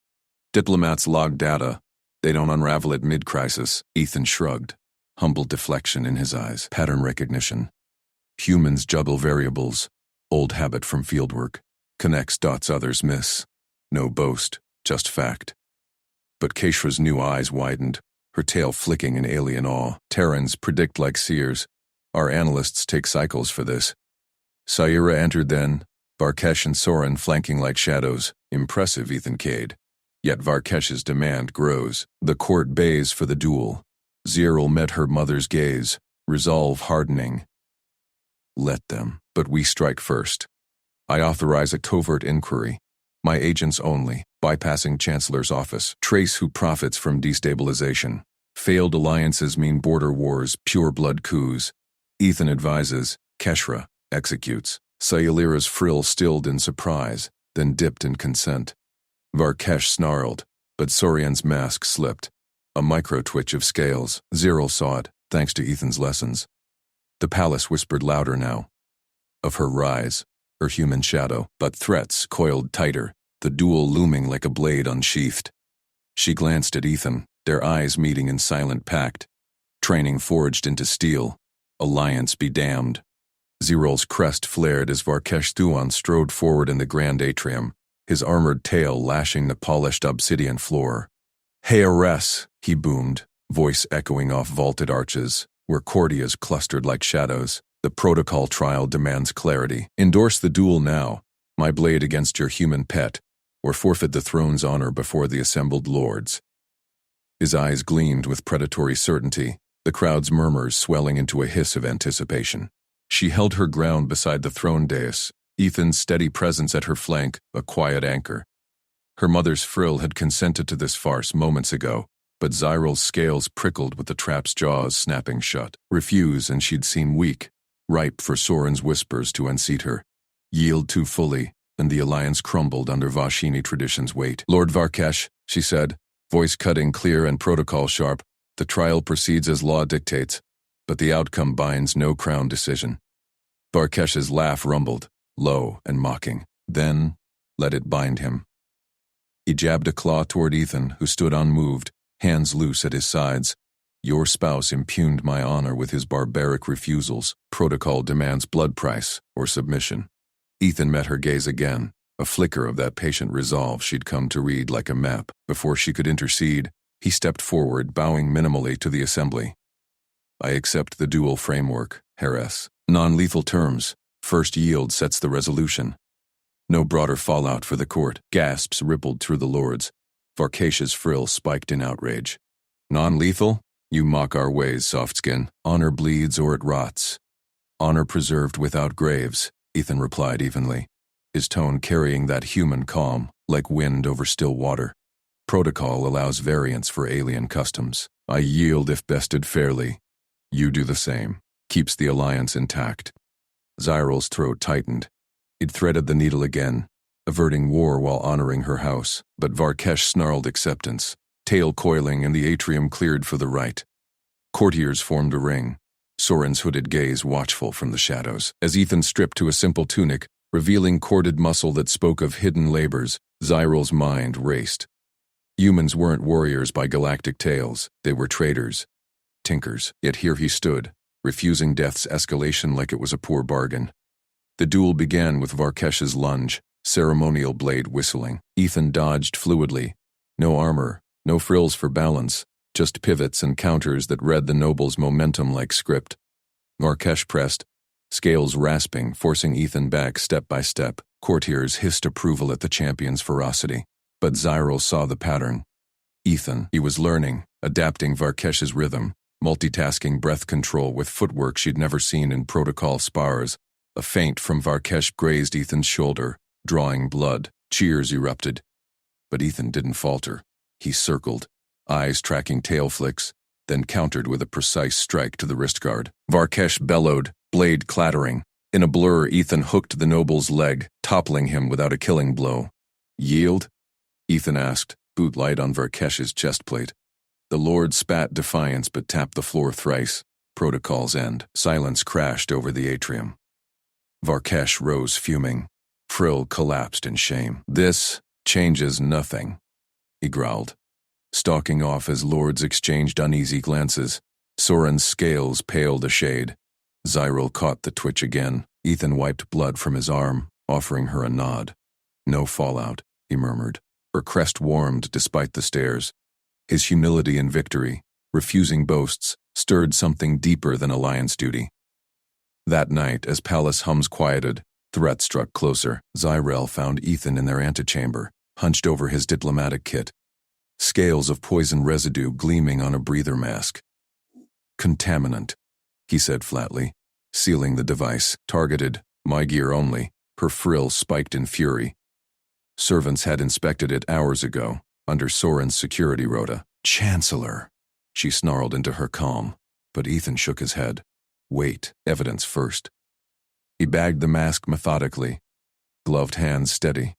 Diplomats log data. They don't unravel it mid-crisis. Ethan shrugged, humble deflection in his eyes. Pattern recognition. Humans juggle variables. Old habit from fieldwork. Connects dots others miss. No boast, just fact. But Keishra's new eyes widened, her tail flicking in alien awe. Terrans predict like seers. Our analysts take cycles for this. Saira entered then, Varkesh and Soren flanking like shadows. Impressive, Ethan Cade. Yet Varkesh's demand grows. The court bays for the duel. Ziril met her mother's gaze, resolve hardening. Let them, but we strike first. I authorize a covert inquiry. My agents only, bypassing Chancellor's office. Trace who profits from destabilization. Failed alliances mean border wars, pure blood coups. Ethan advises, Keshra executes. Sayalira's frill stilled in surprise, then dipped in consent. Varkesh snarled, but Sorian's mask slipped. A micro-twitch of scales. Ziril saw it, thanks to Ethan's lessons. The palace whispered louder now. Of her rise, her human shadow, but threats coiled tighter, the duel looming like a blade unsheathed. She glanced at Ethan, their eyes meeting in silent pact. Training forged into steel. Alliance be damned. Ziril's crest flared as Varkesh Thuan strode forward in the grand atrium, his armored tail lashing the polished obsidian floor. Hey, Ares, he boomed, voice echoing off vaulted arches, where courtiers clustered like shadows. The protocol trial demands clarity. Endorse the duel now, my blade against your human pet, or forfeit the throne's honor before the assembled lords. His eyes gleamed with predatory certainty, the crowd's murmurs swelling into a hiss of anticipation. She held her ground beside the throne dais, Ethan's steady presence at her flank, a quiet anchor. Her mother's frill had consented to this farce moments ago, but Ziril's scales prickled with the trap's jaws snapping shut. Refuse and she'd seem weak, ripe for Soren's whispers to unseat her. Yield too fully, and the alliance crumbled under Vashini tradition's weight. Lord Varkesh, she said, voice cutting clear and protocol sharp, the trial proceeds as law dictates, but the outcome binds no crown decision. Varkesh's laugh rumbled, low and mocking. Then, let it bind him. He jabbed a claw toward Ethan, who stood unmoved, hands loose at his sides. Your spouse impugned my honor with his barbaric refusals. Protocol demands blood price or submission. Ethan met her gaze again, a flicker of that patient resolve she'd come to read like a map. Before she could intercede, he stepped forward, bowing minimally to the assembly. I accept the dual framework, Heres. Non-lethal terms. First yield sets the resolution. No broader fallout for the court. Gasps rippled through the lords. Varkesh's frill spiked in outrage. Non-lethal? You mock our ways, Softskin. Honor bleeds or it rots. Honor preserved without graves, Ethan replied evenly, his tone carrying that human calm, like wind over still water. Protocol allows variance for alien customs. I yield if bested fairly. You do the same. Keeps the alliance intact. Ziril's throat tightened. He'd threaded the needle again, averting war while honoring her house, but Varkesh snarled acceptance, tail coiling and the atrium cleared for the right. Courtiers formed a ring, Soren's hooded gaze watchful from the shadows. As Ethan stripped to a simple tunic, revealing corded muscle that spoke of hidden labors, Ziril's mind raced. Humans weren't warriors by galactic tales, they were traders. Tinkers. Yet here he stood, refusing death's escalation like it was a poor bargain. The duel began with Varkesh's lunge, ceremonial blade whistling. Ethan dodged fluidly. No armor, no frills for balance, just pivots and counters that read the noble's momentum like script. Varkesh pressed, scales rasping, forcing Ethan back step by step. Courtiers hissed approval at the champion's ferocity. But Ziril saw the pattern. Ethan, he was learning, adapting Varkesh's rhythm, multitasking breath control with footwork she'd never seen in protocol spars. A feint from Varkesh grazed Ethan's shoulder, drawing blood. Cheers erupted. But Ethan didn't falter. He circled, eyes tracking tail flicks, then countered with a precise strike to the wrist guard. Varkesh bellowed, blade clattering. In a blur, Ethan hooked the noble's leg, toppling him without a killing blow. Yield? Ethan asked, boot light on Varkesh's chest plate. The lord spat defiance but tapped the floor thrice. Protocol's end. Silence crashed over the atrium. Varkesh rose fuming. Frill collapsed in shame. This changes nothing, he growled, stalking off as lords exchanged uneasy glances. Soren's scales paled a shade. Zyril caught the twitch again. Ethan wiped blood from his arm, offering her a nod. No fallout, he murmured. Her crest warmed despite the stares. His humility and victory, refusing boasts, stirred something deeper than alliance duty. That night, as palace hums quieted, threat struck closer. Zyril found Ethan in their antechamber, hunched over his diplomatic kit. Scales of poison residue gleaming on a breather mask. Contaminant, he said flatly, sealing the device. Targeted, my gear only. Her frill spiked in fury. Servants had inspected it hours ago, under Soren's security rota. Chancellor, she snarled into her calm, but Ethan shook his head. Wait, evidence first. He bagged the mask methodically, gloved hands steady.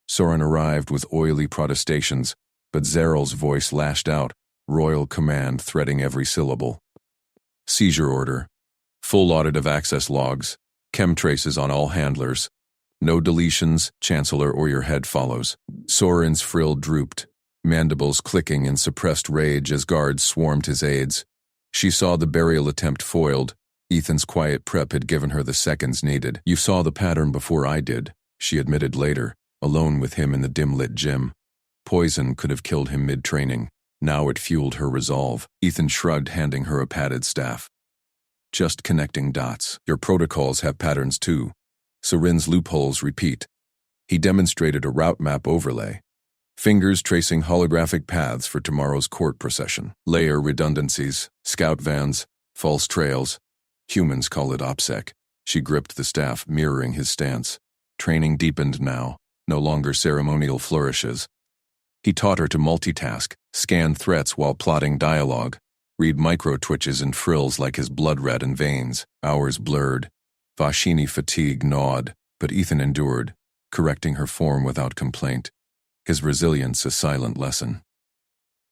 Soren arrived with oily protestations, but Zeril's voice lashed out, royal command threading every syllable. Seizure order. Full audit of access logs. Chem traces on all handlers. No deletions, Chancellor, or your head follows. Soren's frill drooped, mandibles clicking in suppressed rage as guards swarmed his aides. She saw the burial attempt foiled. Ethan's quiet prep had given her the seconds needed. You saw the pattern before I did, she admitted later, alone with him in the dim-lit gym. Poison could have killed him mid-training. Now it fueled her resolve. Ethan shrugged, handing her a padded staff. Just connecting dots. Your protocols have patterns too. Soren's loopholes repeat. He demonstrated a route map overlay. Fingers tracing holographic paths for tomorrow's court procession. Layer redundancies, scout vans, false trails. Humans call it OPSEC. She gripped the staff, mirroring his stance. Training deepened now, no longer ceremonial flourishes. He taught her to multitask, scan threats while plotting dialogue, read micro-twitches and frills like his blood red in veins. Hours blurred. Vashini fatigue gnawed, but Ethan endured, correcting her form without complaint. His resilience a silent lesson.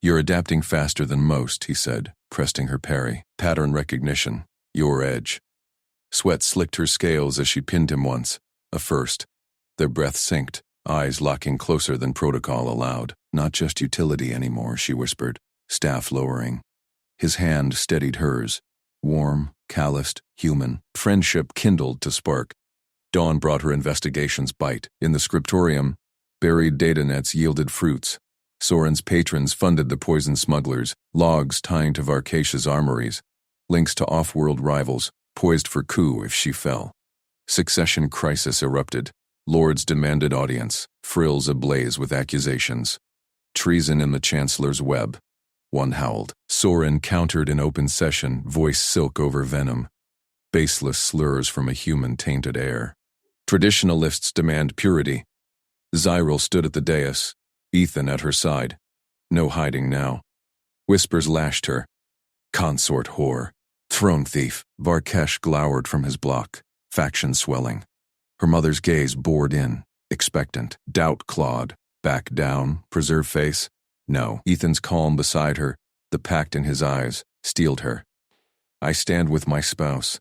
You're adapting faster than most, he said, cresting her parry. Pattern recognition. Your edge. Sweat slicked her scales as she pinned him once. A first. Their breath synced, eyes locking closer than protocol allowed. Not just utility anymore, she whispered, staff lowering. His hand steadied hers. Warm, calloused, human. Friendship kindled to spark. Dawn brought her investigation's bite. In the scriptorium, buried data nets yielded fruits. Soren's patrons funded the poison smugglers, logs tying to Varkash's armories, links to off-world rivals, poised for coup if she fell. Succession crisis erupted. Lords demanded audience, frills ablaze with accusations. Treason in the Chancellor's web. One howled. Soren countered in open session, voice silk over venom. Baseless slurs from a human-tainted air. Traditionalists demand purity. Zyril stood at the dais, Ethan at her side. No hiding now. Whispers lashed her. Consort whore. Throne thief. Varkash glowered from his block, faction swelling. Her mother's gaze bored in, expectant. Doubt clawed. Back down, preserve face. No. Ethan's calm beside her, the pact in his eyes, steeled her. I stand with my spouse,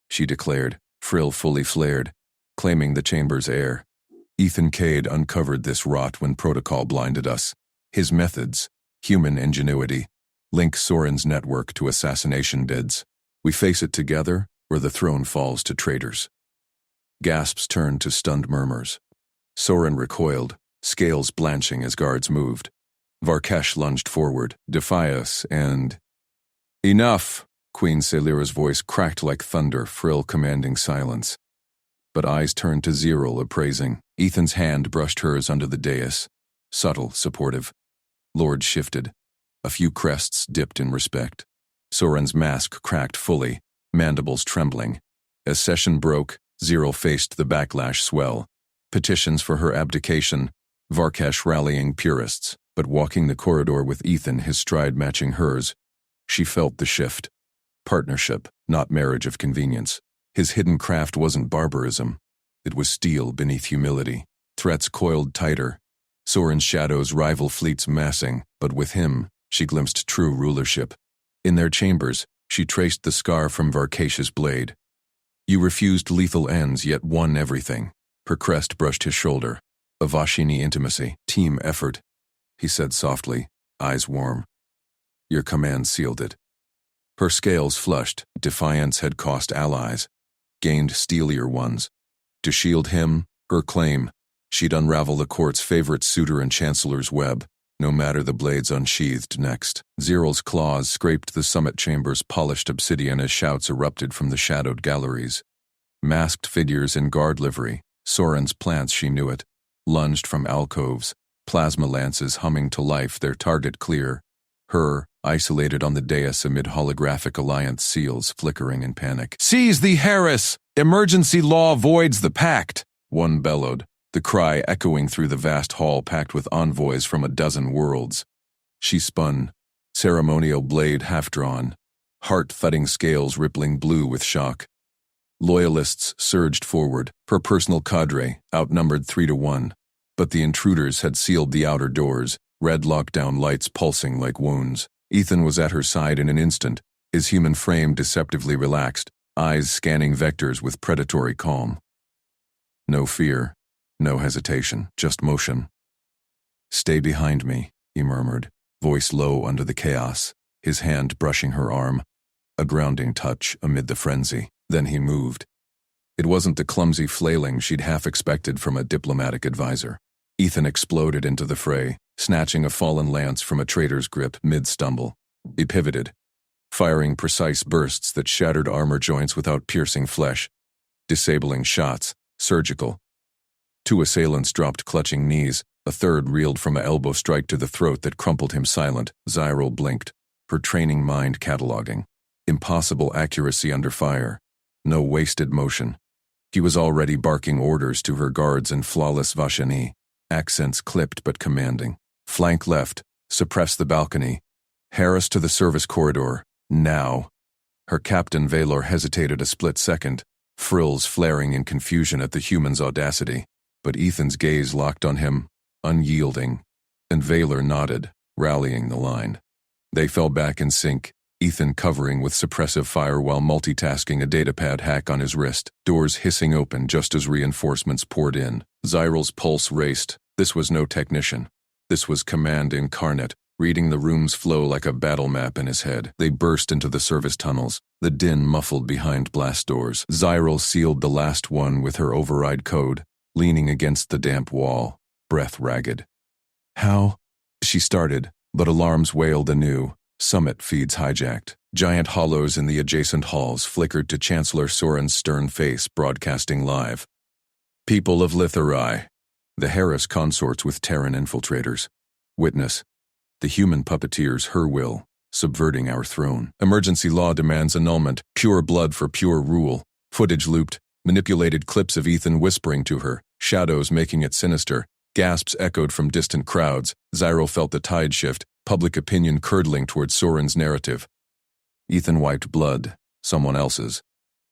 she declared, frill fully flared, claiming the chamber's air. Ethan Cade uncovered this rot when protocol blinded us. His methods, human ingenuity, link Soren's network to assassination bids. We face it together, or the throne falls to traitors. Gasps turned to stunned murmurs. Soren recoiled, scales blanching as guards moved. Varkash lunged forward, defy us, and... Enough! Queen Celira's voice cracked like thunder, frill commanding silence. But eyes turned to Zyril, appraising. Ethan's hand brushed hers under the dais. Subtle, supportive. Lord shifted. A few crests dipped in respect. Soren's mask cracked fully, mandibles trembling. As session broke, Zyril faced the backlash swell. Petitions for her abdication, Varkash rallying purists. But walking the corridor with Ethan, his stride matching hers, she felt the shift. Partnership, not marriage of convenience. His hidden craft wasn't barbarism. It was steel beneath humility. Threats coiled tighter. Soren's shadows rival fleets massing, but with him, she glimpsed true rulership. In their chambers, she traced the scar from Varkash's blade. You refused lethal ends, yet won everything. Her crest brushed his shoulder. A Vashini intimacy, team effort. He said softly, eyes warm. Your command sealed it. Her scales flushed. Defiance had cost allies, gained steelier ones. To shield him, her claim, she'd unravel the court's favorite suitor and chancellor's web, no matter the blades unsheathed next. Ziral's claws scraped the summit chamber's polished obsidian as shouts erupted from the shadowed galleries. Masked figures in guard livery, Soren's plants she knew it, lunged from alcoves, plasma lances humming to life, their target clear. Her, isolated on the dais amid holographic alliance seals flickering in panic. "Seize the Harris! Emergency law voids the pact!" one bellowed, the cry echoing through the vast hall packed with envoys from a dozen worlds. She spun, ceremonial blade half-drawn, heart-thudding scales rippling blue with shock. Loyalists surged forward, her personal cadre, outnumbered 3-1. But the intruders had sealed the outer doors, red lockdown lights pulsing like wounds. Ethan was at her side in an instant, his human frame deceptively relaxed, eyes scanning vectors with predatory calm. No fear, no hesitation, just motion. "Stay behind me," he murmured, voice low under the chaos, his hand brushing her arm, a grounding touch amid the frenzy. Then he moved. It wasn't the clumsy flailing she'd half expected from a diplomatic advisor. Ethan exploded into the fray, snatching a fallen lance from a traitor's grip mid-stumble. He pivoted, firing precise bursts that shattered armor joints without piercing flesh, disabling shots, surgical. 2 assailants dropped clutching knees, a third reeled from an elbow strike to the throat that crumpled him silent. Zyral blinked, her training mind cataloging. Impossible accuracy under fire. No wasted motion. He was already barking orders to her guards in flawless Vashani, accents clipped but commanding. "Flank left, suppress the balcony. Harris to the service corridor, now." Her captain Valor hesitated a split second, frills flaring in confusion at the human's audacity, but Ethan's gaze locked on him, unyielding, and Valor nodded, rallying the line. They fell back in sync, Ethan covering with suppressive fire while multitasking a datapad hack on his wrist, doors hissing open just as reinforcements poured in. Zyral's pulse raced. This was no technician. This was command incarnate, reading the room's flow like a battle map in his head. They burst into the service tunnels, the din muffled behind blast doors. Zyral sealed the last one with her override code, leaning against the damp wall, breath ragged. "How?" she started, but alarms wailed anew. Summit feeds hijacked. Giant hollows in the adjacent halls flickered to Chancellor Soren's stern face broadcasting live. "People of Litharai, the Harris consorts with Terran infiltrators. Witness, the human puppeteers her will, subverting our throne. Emergency law demands annulment, pure blood for pure rule." Footage looped, manipulated clips of Ethan whispering to her, shadows making it sinister. Gasps echoed from distant crowds. Zyral felt the tide shift, public opinion curdling toward Soren's narrative. Ethan wiped blood, someone else's,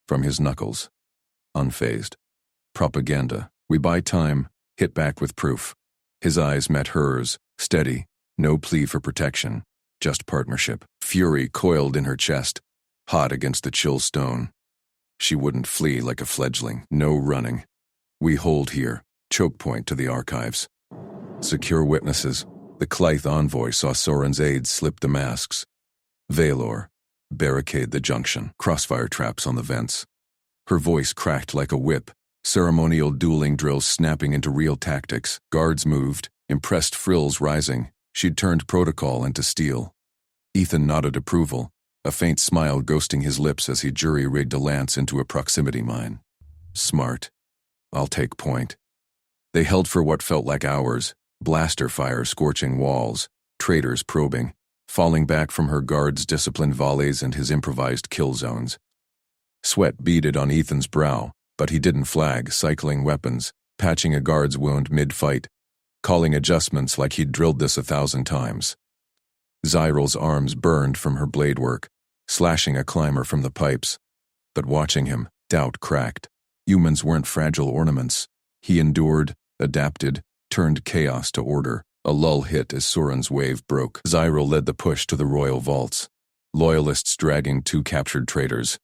from his knuckles. Unfazed. Propaganda. We buy time, hit back with proof. His eyes met hers, steady, no plea for protection, just partnership. Fury coiled in her chest, hot against the chill stone. She wouldn't flee like a fledgling. No running. We hold here, choke point to the archives. Secure witnesses. The Clythe envoy saw Soren's aides slip the masks. Valor, barricade the junction, crossfire traps on the vents. Her voice cracked like a whip, ceremonial dueling drills snapping into real tactics. Guards moved, impressed frills rising. She'd turned protocol into steel. Ethan nodded approval, a faint smile ghosting his lips as he jury-rigged a lance into a proximity mine. Smart. I'll take point. They held for what felt like hours, blaster fire scorching walls, traitors probing, falling back from her guards' disciplined volleys and his improvised kill zones. Sweat beaded on Ethan's brow, but he didn't flag, cycling weapons, patching a guard's wound mid-fight, calling adjustments like he'd drilled this 1,000 times. Zyral's arms burned from her blade work, slashing a climber from the pipes. But watching him, doubt cracked. Humans weren't fragile ornaments. He endured, adapted, turned chaos to order. A lull hit as Soren's wave broke. Zyral led the push to the royal vaults. Loyalists dragging 2 captured traitors.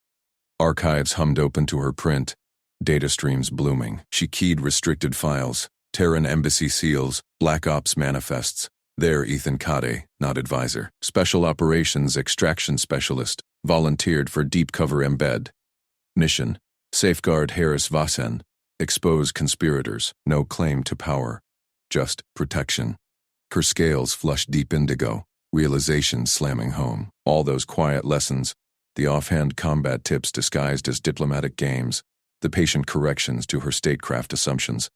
Archives hummed open to her print. Data streams blooming. She keyed restricted files. Terran embassy seals. Black Ops manifests. There Ethan Kade, not advisor. Special operations extraction specialist. volunteered for deep cover embed. Mission: safeguard Harris Vasen, expose conspirators, no claim to power, just protection. Her scales flushed deep indigo, realization slamming home. All those quiet lessons, the offhand combat tips disguised as diplomatic games, the patient corrections to her statecraft assumptions.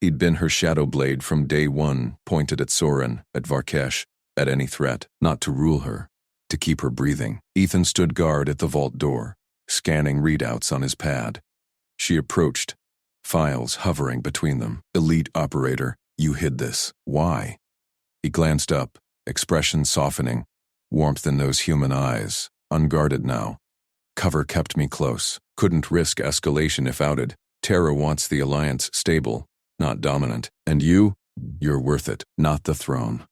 He'd been her shadow blade from day one, pointed at Soren, at Varkesh, at any threat, not to rule her, to keep her breathing. Ethan stood guard at the vault door, scanning readouts on his pad. She approached, files hovering between them. Elite operator, you hid this. Why? He glanced up, expression softening, warmth in those human eyes, unguarded now. Cover kept me close. Couldn't risk escalation if outed. Terra wants the Alliance stable, not dominant. And you? You're worth it, not the throne.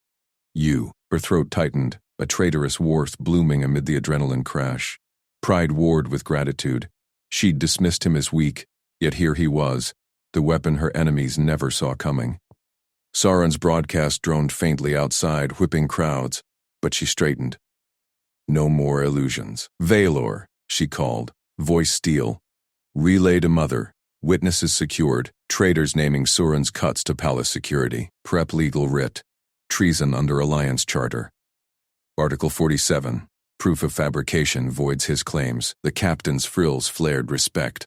You. Her throat tightened, a traitorous warmth blooming amid the adrenaline crash. Pride warred with gratitude. She'd dismissed him as weak, yet here he was, the weapon her enemies never saw coming. Soren's broadcast droned faintly outside, whipping crowds, but she straightened. No more illusions. Valor, she called, voice steel. Relay to Mother. Witnesses secured. Traitors naming Soren's cuts to palace security. Prep legal writ. Treason under Alliance Charter. Article 47. Proof of fabrication voids his claims. The captain's frills flared respect.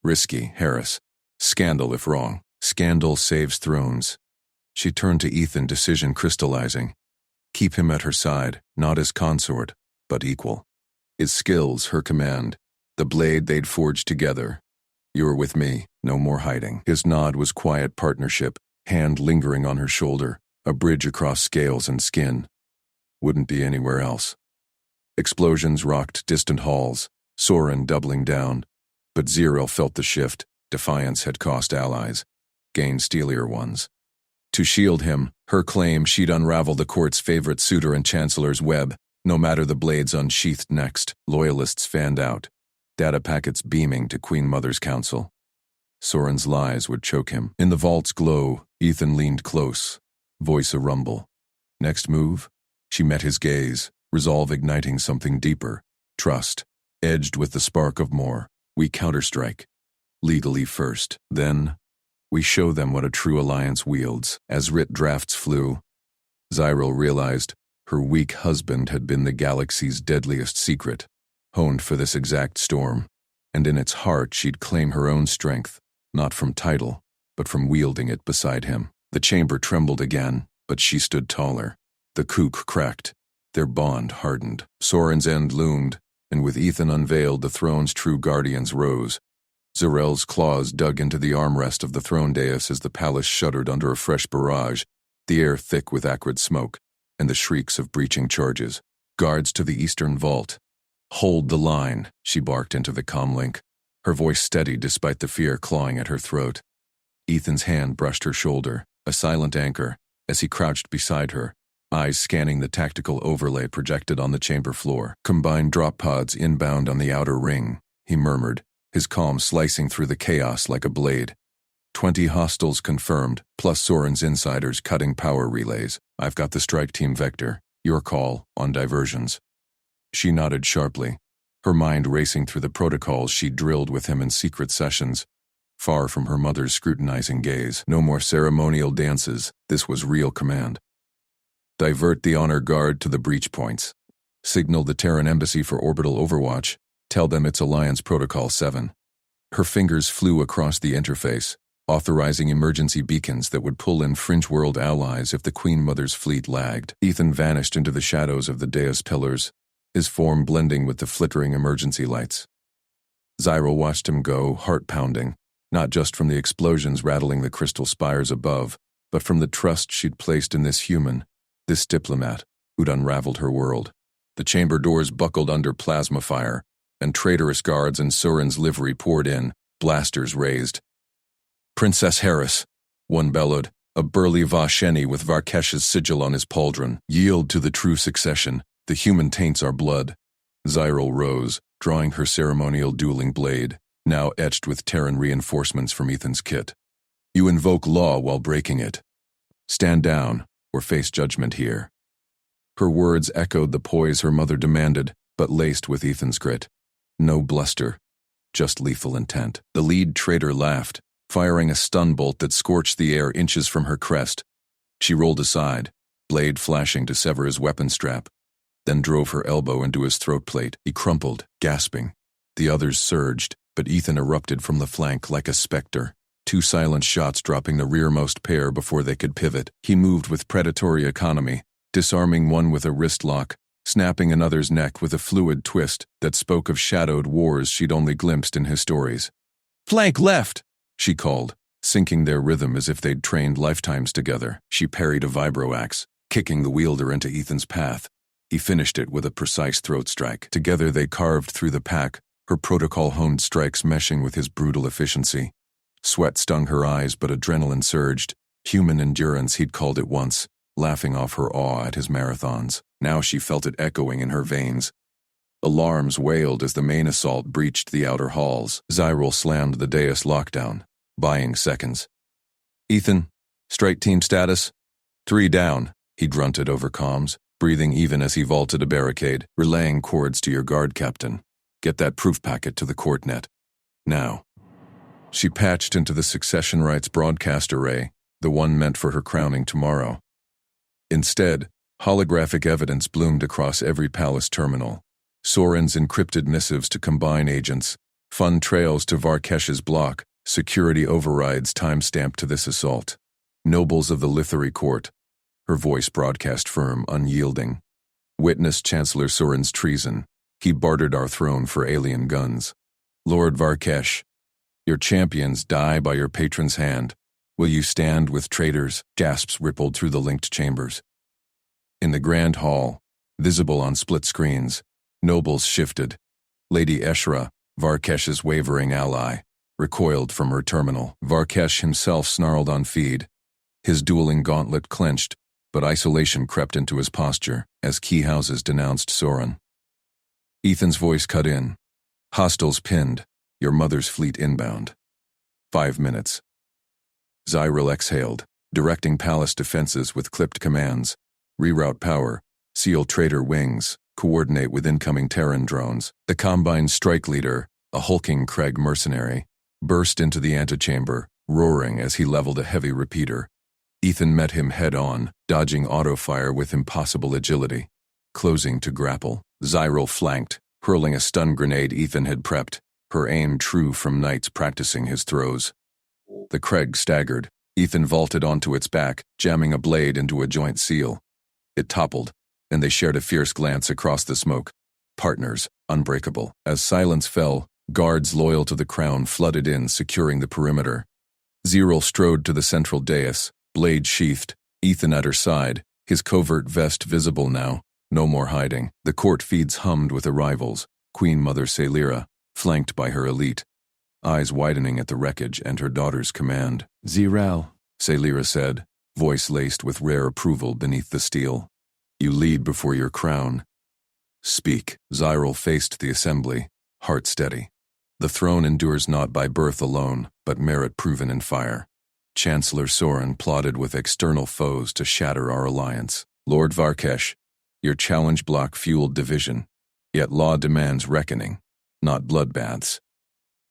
Risky, Harris. Scandal if wrong. Scandal saves thrones. She turned to Ethan, decision crystallizing. Keep him at her side, not as consort, but equal. His skills, her command. The blade they'd forged together. You're with me, no more hiding. His nod was quiet partnership, hand lingering on her shoulder, a bridge across scales and skin. Wouldn't be anywhere else. Explosions rocked distant halls, Soren doubling down. But Ziril felt the shift. Defiance had cost allies, gained steelier ones. To shield him, her claim she'd unravel the court's favorite suitor and chancellor's web, no matter the blades unsheathed next. Loyalists fanned out, data packets beaming to Queen Mother's council. Soren's lies would choke him. In the vault's glow, Ethan leaned close, voice a rumble. Next move? She met his gaze, resolve igniting something deeper. Trust, edged with the spark of more. We counterstrike. Legally first. Then, we show them what a true alliance wields. As writ drafts flew, Zyril realized her weak husband had been the galaxy's deadliest secret, honed for this exact storm, and in its heart she'd claim her own strength, not from title, but from wielding it beside him. The chamber trembled again, but she stood taller. The kook cracked, their bond hardened. Soren's end loomed, and with Ethan unveiled, the throne's true guardians rose. Zirel's claws dug into the armrest of the throne dais as the palace shuddered under a fresh barrage, the air thick with acrid smoke, and the shrieks of breaching charges. Guards to the eastern vault. Hold the line, she barked into the comlink, her voice steady despite the fear clawing at her throat. Ethan's hand brushed her shoulder, a silent anchor, as he crouched beside her, eyes scanning the tactical overlay projected on the chamber floor. Combined drop pods inbound on the outer ring, he murmured, his calm slicing through the chaos like a blade. 20 hostiles confirmed, plus Soren's insiders cutting power relays. I've got the strike team vector. Your call on diversions. She nodded sharply, her mind racing through the protocols she drilled with him in secret sessions, far from her mother's scrutinizing gaze. No more ceremonial dances. This was real command. Divert the honor guard to the breach points. Signal the Terran embassy for orbital overwatch. Tell them it's Alliance Protocol 7. Her fingers flew across the interface, authorizing emergency beacons that would pull in fringe world allies if the Queen Mother's fleet lagged. Ethan vanished into the shadows of the dais pillars, his form blending with the flickering emergency lights. Zyril watched him go, heart pounding, not just from the explosions rattling the crystal spires above, but from the trust she'd placed in this human, this diplomat, who'd unraveled her world. The chamber doors buckled under plasma fire, and traitorous guards in Soren's livery poured in, blasters raised. Princess Harris, one bellowed, a burly Vasheni with Varkesh's sigil on his pauldron. Yield to the true succession. The human taints our blood. Zyril rose, drawing her ceremonial dueling blade, now etched with Terran reinforcements from Ethan's kit. You invoke law while breaking it. Stand down, or face judgment here. Her words echoed the poise her mother demanded, but laced with Ethan's grit. No bluster, just lethal intent. The lead traitor laughed, firing a stun bolt that scorched the air inches from her crest. She rolled aside, blade flashing to sever his weapon strap, then drove her elbow into his throat plate. He crumpled, gasping. The others surged, but Ethan erupted from the flank like a specter, 2 silent shots dropping the rearmost pair before they could pivot. He moved with predatory economy, disarming one with a wrist lock, snapping another's neck with a fluid twist that spoke of shadowed wars she'd only glimpsed in his stories. "Flank left!" she called, syncing their rhythm as if they'd trained lifetimes together. She parried a vibro-axe, kicking the wielder into Ethan's path. He finished it with a precise throat strike. Together they carved through the pack, her protocol-honed strikes meshing with his brutal efficiency. Sweat stung her eyes, but adrenaline surged. Human endurance, he'd called it once, laughing off her awe at his marathons. Now she felt it echoing in her veins. Alarms wailed as the main assault breached the outer halls. Zyril slammed the dais lockdown, buying seconds. "Ethan, strike team status? 3 down," he grunted over comms, breathing even as he vaulted a barricade. "Relaying cords to your guard captain. Get that proof packet to the court net. Now." She patched into the succession rights broadcast array, the one meant for her crowning tomorrow. Instead, holographic evidence bloomed across every palace terminal. Soren's encrypted missives to combine agents, fun trails to Varkesh's block, security overrides time-stamped to this assault. Nobles of the Lithari court, her voice broadcast firm, unyielding. Witness Chancellor Soren's treason. He bartered our throne for alien guns. Lord Varkesh, your champions die by your patron's hand. Will you stand with traitors? Gasps rippled through the linked chambers. In the grand hall, visible on split screens, nobles shifted. Lady Eshra, Varkesh's wavering ally, recoiled from her terminal. Varkesh himself snarled on feed. His dueling gauntlet clenched, but isolation crept into his posture as key houses denounced Soren. Ethan's voice cut in. "Hostiles pinned. Your mother's fleet inbound. 5 minutes." Zyril exhaled, directing palace defenses with clipped commands. Reroute power, seal traitor wings, coordinate with incoming Terran drones. The Combine strike leader, a hulking Kreg mercenary, burst into the antechamber, roaring as he leveled a heavy repeater. Ethan met him head-on, dodging auto-fire with impossible agility. Closing to grapple, Zyril flanked, hurling a stun grenade Ethan had prepped, her aim true from nights practicing his throws. The Kreg staggered. Ethan vaulted onto its back, jamming a blade into a joint seal. It toppled, and they shared a fierce glance across the smoke. Partners, unbreakable. As silence fell, guards loyal to the crown flooded in, securing the perimeter. Zyril strode to the central dais, blade sheathed, Ethan at her side, his covert vest visible now. No more hiding. The court feeds hummed with arrivals. Queen Mother Celira, flanked by her elite, eyes widening at the wreckage and her daughter's command. "Zyril," Celira said, voice laced with rare approval beneath the steel. "You lead before your crown." "Speak." Zyril faced the assembly, heart steady. "The throne endures not by birth alone, but merit proven in fire. Chancellor Soren plotted with external foes to shatter our alliance. Lord Varkesh, your challenge block fueled division, yet law demands reckoning, not bloodbaths."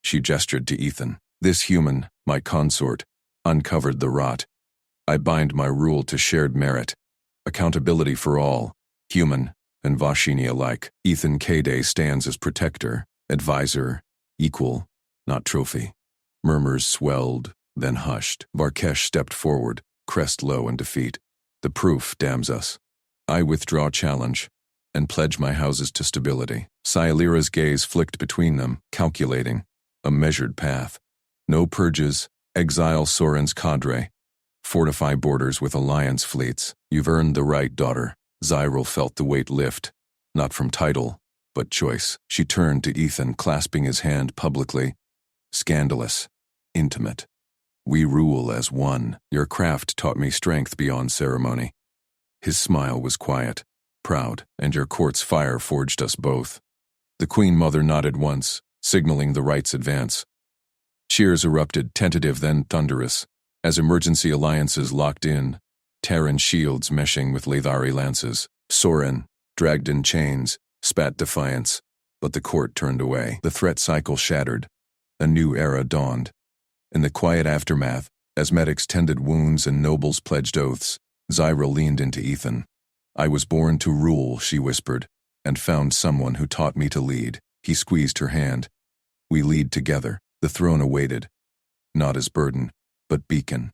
She gestured to Ethan. "This human, my consort, uncovered the rot. I bind my rule to shared merit, accountability for all, human and Vashini alike. Ethan Kade stands as protector, advisor, equal, not trophy." Murmurs swelled, then hushed. Varkesh stepped forward, crest low in defeat. "The proof damns us. I withdraw challenge, and pledge my houses to stability." Celira's gaze flicked between them, calculating. A measured path. No purges, exile Soren's cadre. Fortify borders with alliance fleets. You've earned the right, daughter. Zyril felt the weight lift, not from title, but choice. She turned to Ethan, clasping his hand publicly. "Scandalous. Intimate. We rule as one. Your craft taught me strength beyond ceremony." His smile was quiet, proud, "and your court's fire forged us both." The Queen Mother nodded once, signaling the right's advance. Cheers erupted, tentative then thunderous, as emergency alliances locked in, Terran shields meshing with Lethari lances. Soren, dragged in chains, spat defiance, but the court turned away. The threat cycle shattered. A new era dawned. In the quiet aftermath, as medics tended wounds and nobles pledged oaths, Zyra leaned into Ethan. "I was born to rule," she whispered, "and found someone who taught me to lead." He squeezed her hand. "We lead together." The throne awaited, not as burden, but beacon.